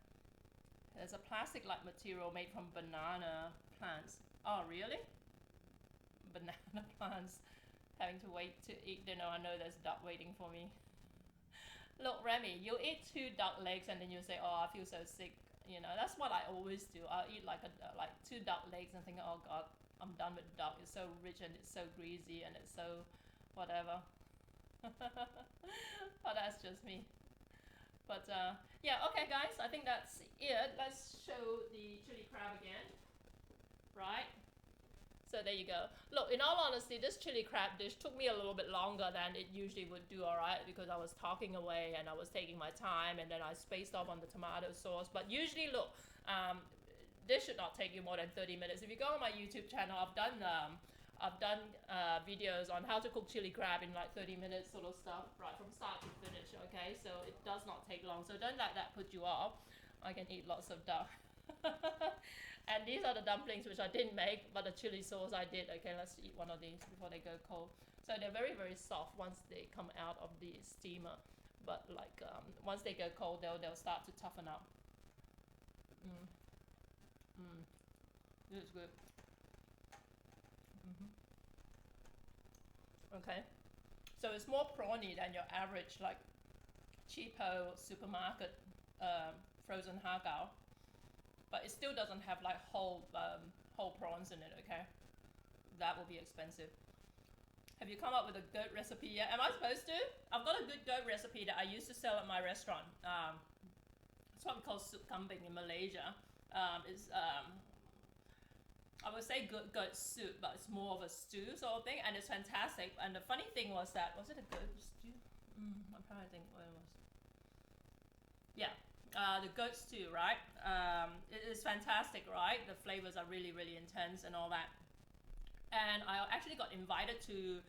There's a plastic-like material made from banana plants. Oh, really? Banana plants. Having to wait to eat dinner. I know there's duck waiting for me. Look, Remy, you eat 2 duck legs and then you say, "Oh, I feel so sick." You know, that's what I always do. I'll eat like 2 duck legs and think, "Oh God, I'm done with duck. It's so rich and it's so greasy and it's so whatever." But that's just me. But yeah, okay, guys. I think that's it. Let's show the chili crab again, right? So there you go. Look, in all honesty, this chili crab dish took me a little bit longer than it usually would do, alright? Because I was talking away and I was taking my time and then I spaced off on the tomato sauce. But usually, look, this should not take you more than 30 minutes. If you go on my YouTube channel, I've done videos on how to cook chili crab in like 30 minutes sort of stuff, right, from start to finish, okay? So it does not take long. So don't let that put you off. I can eat lots of duck. And these are the dumplings which I didn't make, but the chili sauce I did. Okay, let's eat one of these before they go cold. So they're very, very soft once they come out of the steamer. But like once they go cold, they'll start to toughen up. Mm. Mm. This is good. Mm-hmm. Okay. So it's more prawny than your average like cheapo supermarket frozen hagao. But it still doesn't have like whole prawns in it, okay? That will be expensive. Have you come up with a goat recipe yet? Am I supposed to? I've got a good goat recipe that I used to sell at my restaurant. It's what we call soup kambing in Malaysia. It's I would say goat soup, but it's more of a stew sort of thing, and it's fantastic. And the funny thing was it a goat stew? I'm trying to think what it was. Yeah, the goat stew, right? It is fantastic, right? The flavors are really, really intense and all that. And I actually got invited to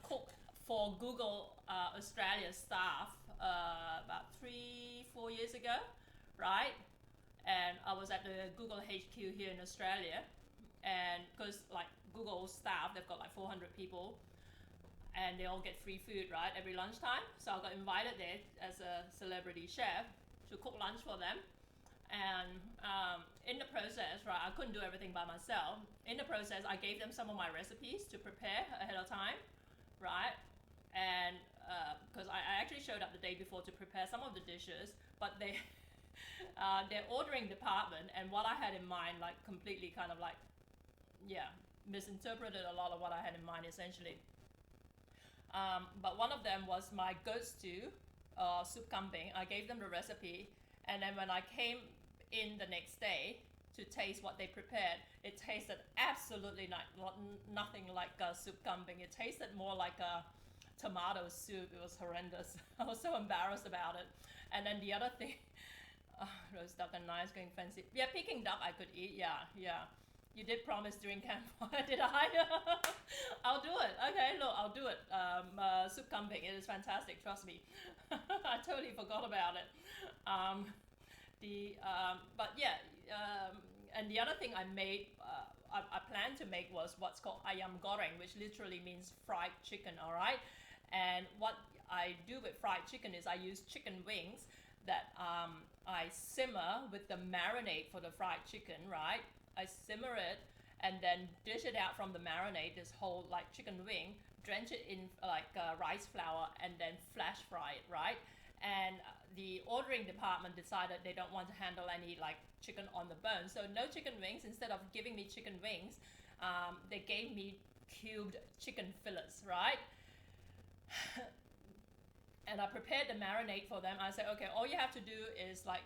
cook for Google Australia staff about 3-4 years ago, right? And I was at the Google HQ here in Australia, and because like Google staff, they've got like 400 people, and they all get free food, right, every lunchtime. So I got invited there as a celebrity chef to cook lunch for them. And in the process, right, I couldn't do everything by myself. In the process, I gave them some of my recipes to prepare ahead of time, right? And because I actually showed up the day before to prepare some of the dishes, but their ordering department and what I had in mind, like completely kind of like, yeah, misinterpreted a lot of what I had in mind essentially. But one of them was my goat stew, soup kambing. I gave them the recipe, and then when I came in the next day to taste what they prepared, it tasted absolutely nothing like soup kambing. It tasted more like a tomato soup. It was horrendous. I was so embarrassed about it. And then the other thing, roast duck and nice, going fancy. Yeah, Peking duck I could eat. Yeah. You did promise during campfire, did I? I'll do it. Okay, look, I'll do it. Soup kambing, it is fantastic. Trust me. I totally forgot about it. But yeah, and the other thing I made, I planned to make was what's called ayam goreng, which literally means fried chicken. All right, and what I do with fried chicken is I use chicken wings that I simmer with the marinade for the fried chicken, right? I simmer it and then dish it out from the marinade, this whole like chicken wing, drench it in like rice flour and then flash fry it, right? And the ordering department decided they don't want to handle any like chicken on the bone. So no chicken wings. Instead of giving me chicken wings, they gave me cubed chicken fillets, right? And I prepared the marinade for them. I said, okay, all you have to do is like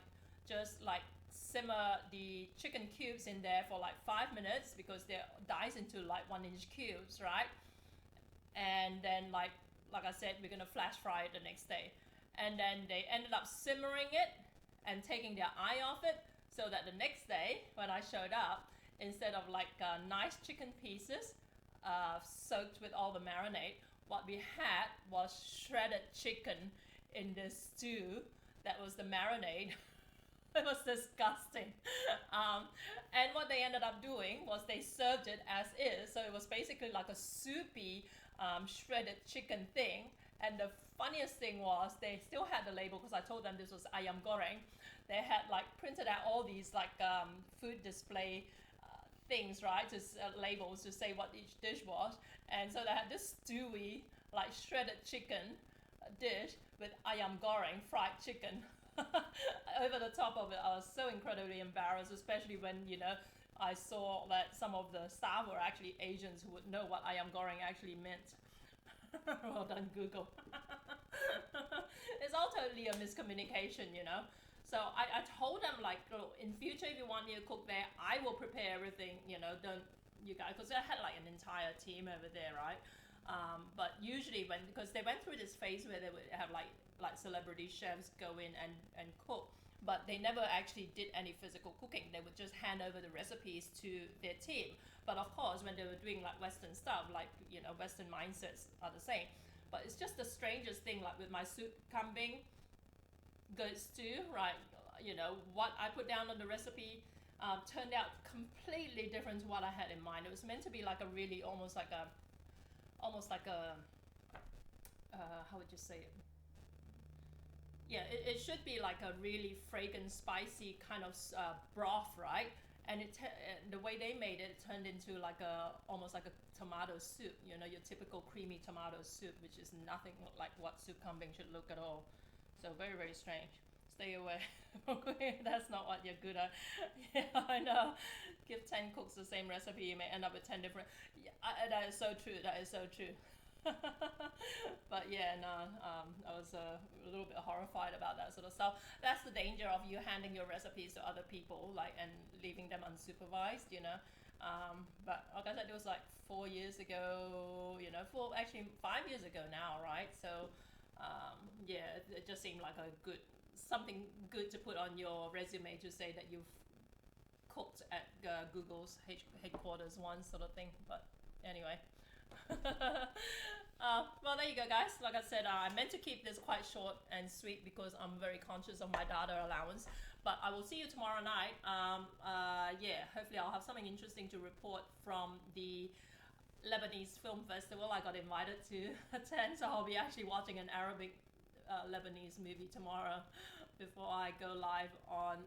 just like simmer the chicken cubes in there for like 5 minutes because they're diced into like 1-inch cubes, right? And then like I said, we're gonna flash fry it the next day. And then they ended up simmering it and taking their eye off it, so that the next day when I showed up, instead of like nice chicken pieces soaked with all the marinade, what we had was shredded chicken in this stew that was the marinade. It was disgusting. And what they ended up doing was they served it as is. So it was basically like a soupy shredded chicken thing. And the funniest thing was they still had the label, because I told them this was ayam goreng. They had like printed out all these like food display things, right, to labels to say what each dish was. And so they had this stewy like shredded chicken dish with ayam goreng, fried chicken, over the top of it. I was so incredibly embarrassed, especially when, you know, I saw that some of the staff were actually Asians who would know what ayam goreng actually meant. Well done, Google. It's all totally a miscommunication, you know. So I told them, like, look, in future, if you want me to cook there, I will prepare everything, you know, don't you guys, because I had like an entire team over there, right? But usually because they went through this phase where they would have like celebrity chefs go in and cook, but they never actually did any physical cooking. They would just hand over the recipes to their team. But of course, when they were doing like Western stuff, like, you know, Western mindsets are the same. But it's just the strangest thing, like with my soup kambing goat stew, right? You know, what I put down on the recipe turned out completely different to what I had in mind. It was meant to be like a really almost like a how would you say it? Yeah, it should be like a really fragrant, spicy kind of broth, right? And the way they made it, it turned into like a almost like a tomato soup. You know, your typical creamy tomato soup, which is nothing like what soup kambing should look at all. So very, very strange. Stay away. That's not what you're good at. Yeah, I know. Give 10 cooks the same recipe, you may end up with 10 different. Yeah, that is so true. That is so true. But yeah, no, I was a little bit horrified about that sort of stuff. That's the danger of you handing your recipes to other people, like, and leaving them unsupervised, you know. But like I said, it was like 4 years ago, you know, actually 5 years ago now, right? So yeah, it just seemed like a good something good to put on your resume to say that you've cooked at Google's headquarters once, sort of thing. But anyway. Well, there you go, guys. Like I said, I meant to keep this quite short and sweet because I'm very conscious of my data allowance. But I will see you tomorrow night. Yeah, hopefully I'll have something interesting to report from the Lebanese Film Festival I got invited to attend. So I'll be actually watching an Arabic Lebanese movie tomorrow before I go live on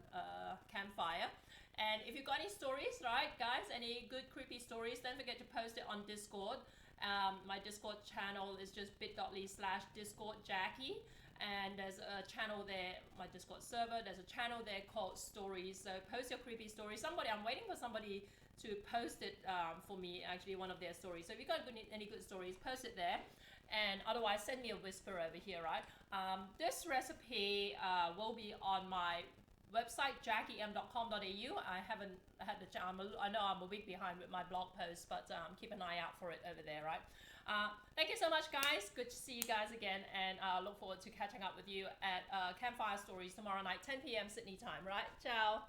Campfire. And if you've got any stories, right, guys, any good creepy stories, don't forget to post it on Discord. My Discord channel is just bit.ly/DiscordJackie. And there's a channel there, my Discord server, there's a channel there called Stories. So post your creepy stories. I'm waiting for somebody to post it for me, actually, one of their stories. So if you've got any good stories, post it there. And otherwise, send me a whisper over here, right? This recipe will be on my website, jackiem.com.au. I haven't had the chance. I know I'm a week behind with my blog post, but keep an eye out for it over there, right? Thank you so much, guys. Good to see you guys again, and I look forward to catching up with you at Campfire Stories tomorrow night, 10 p.m. Sydney time, right? Ciao.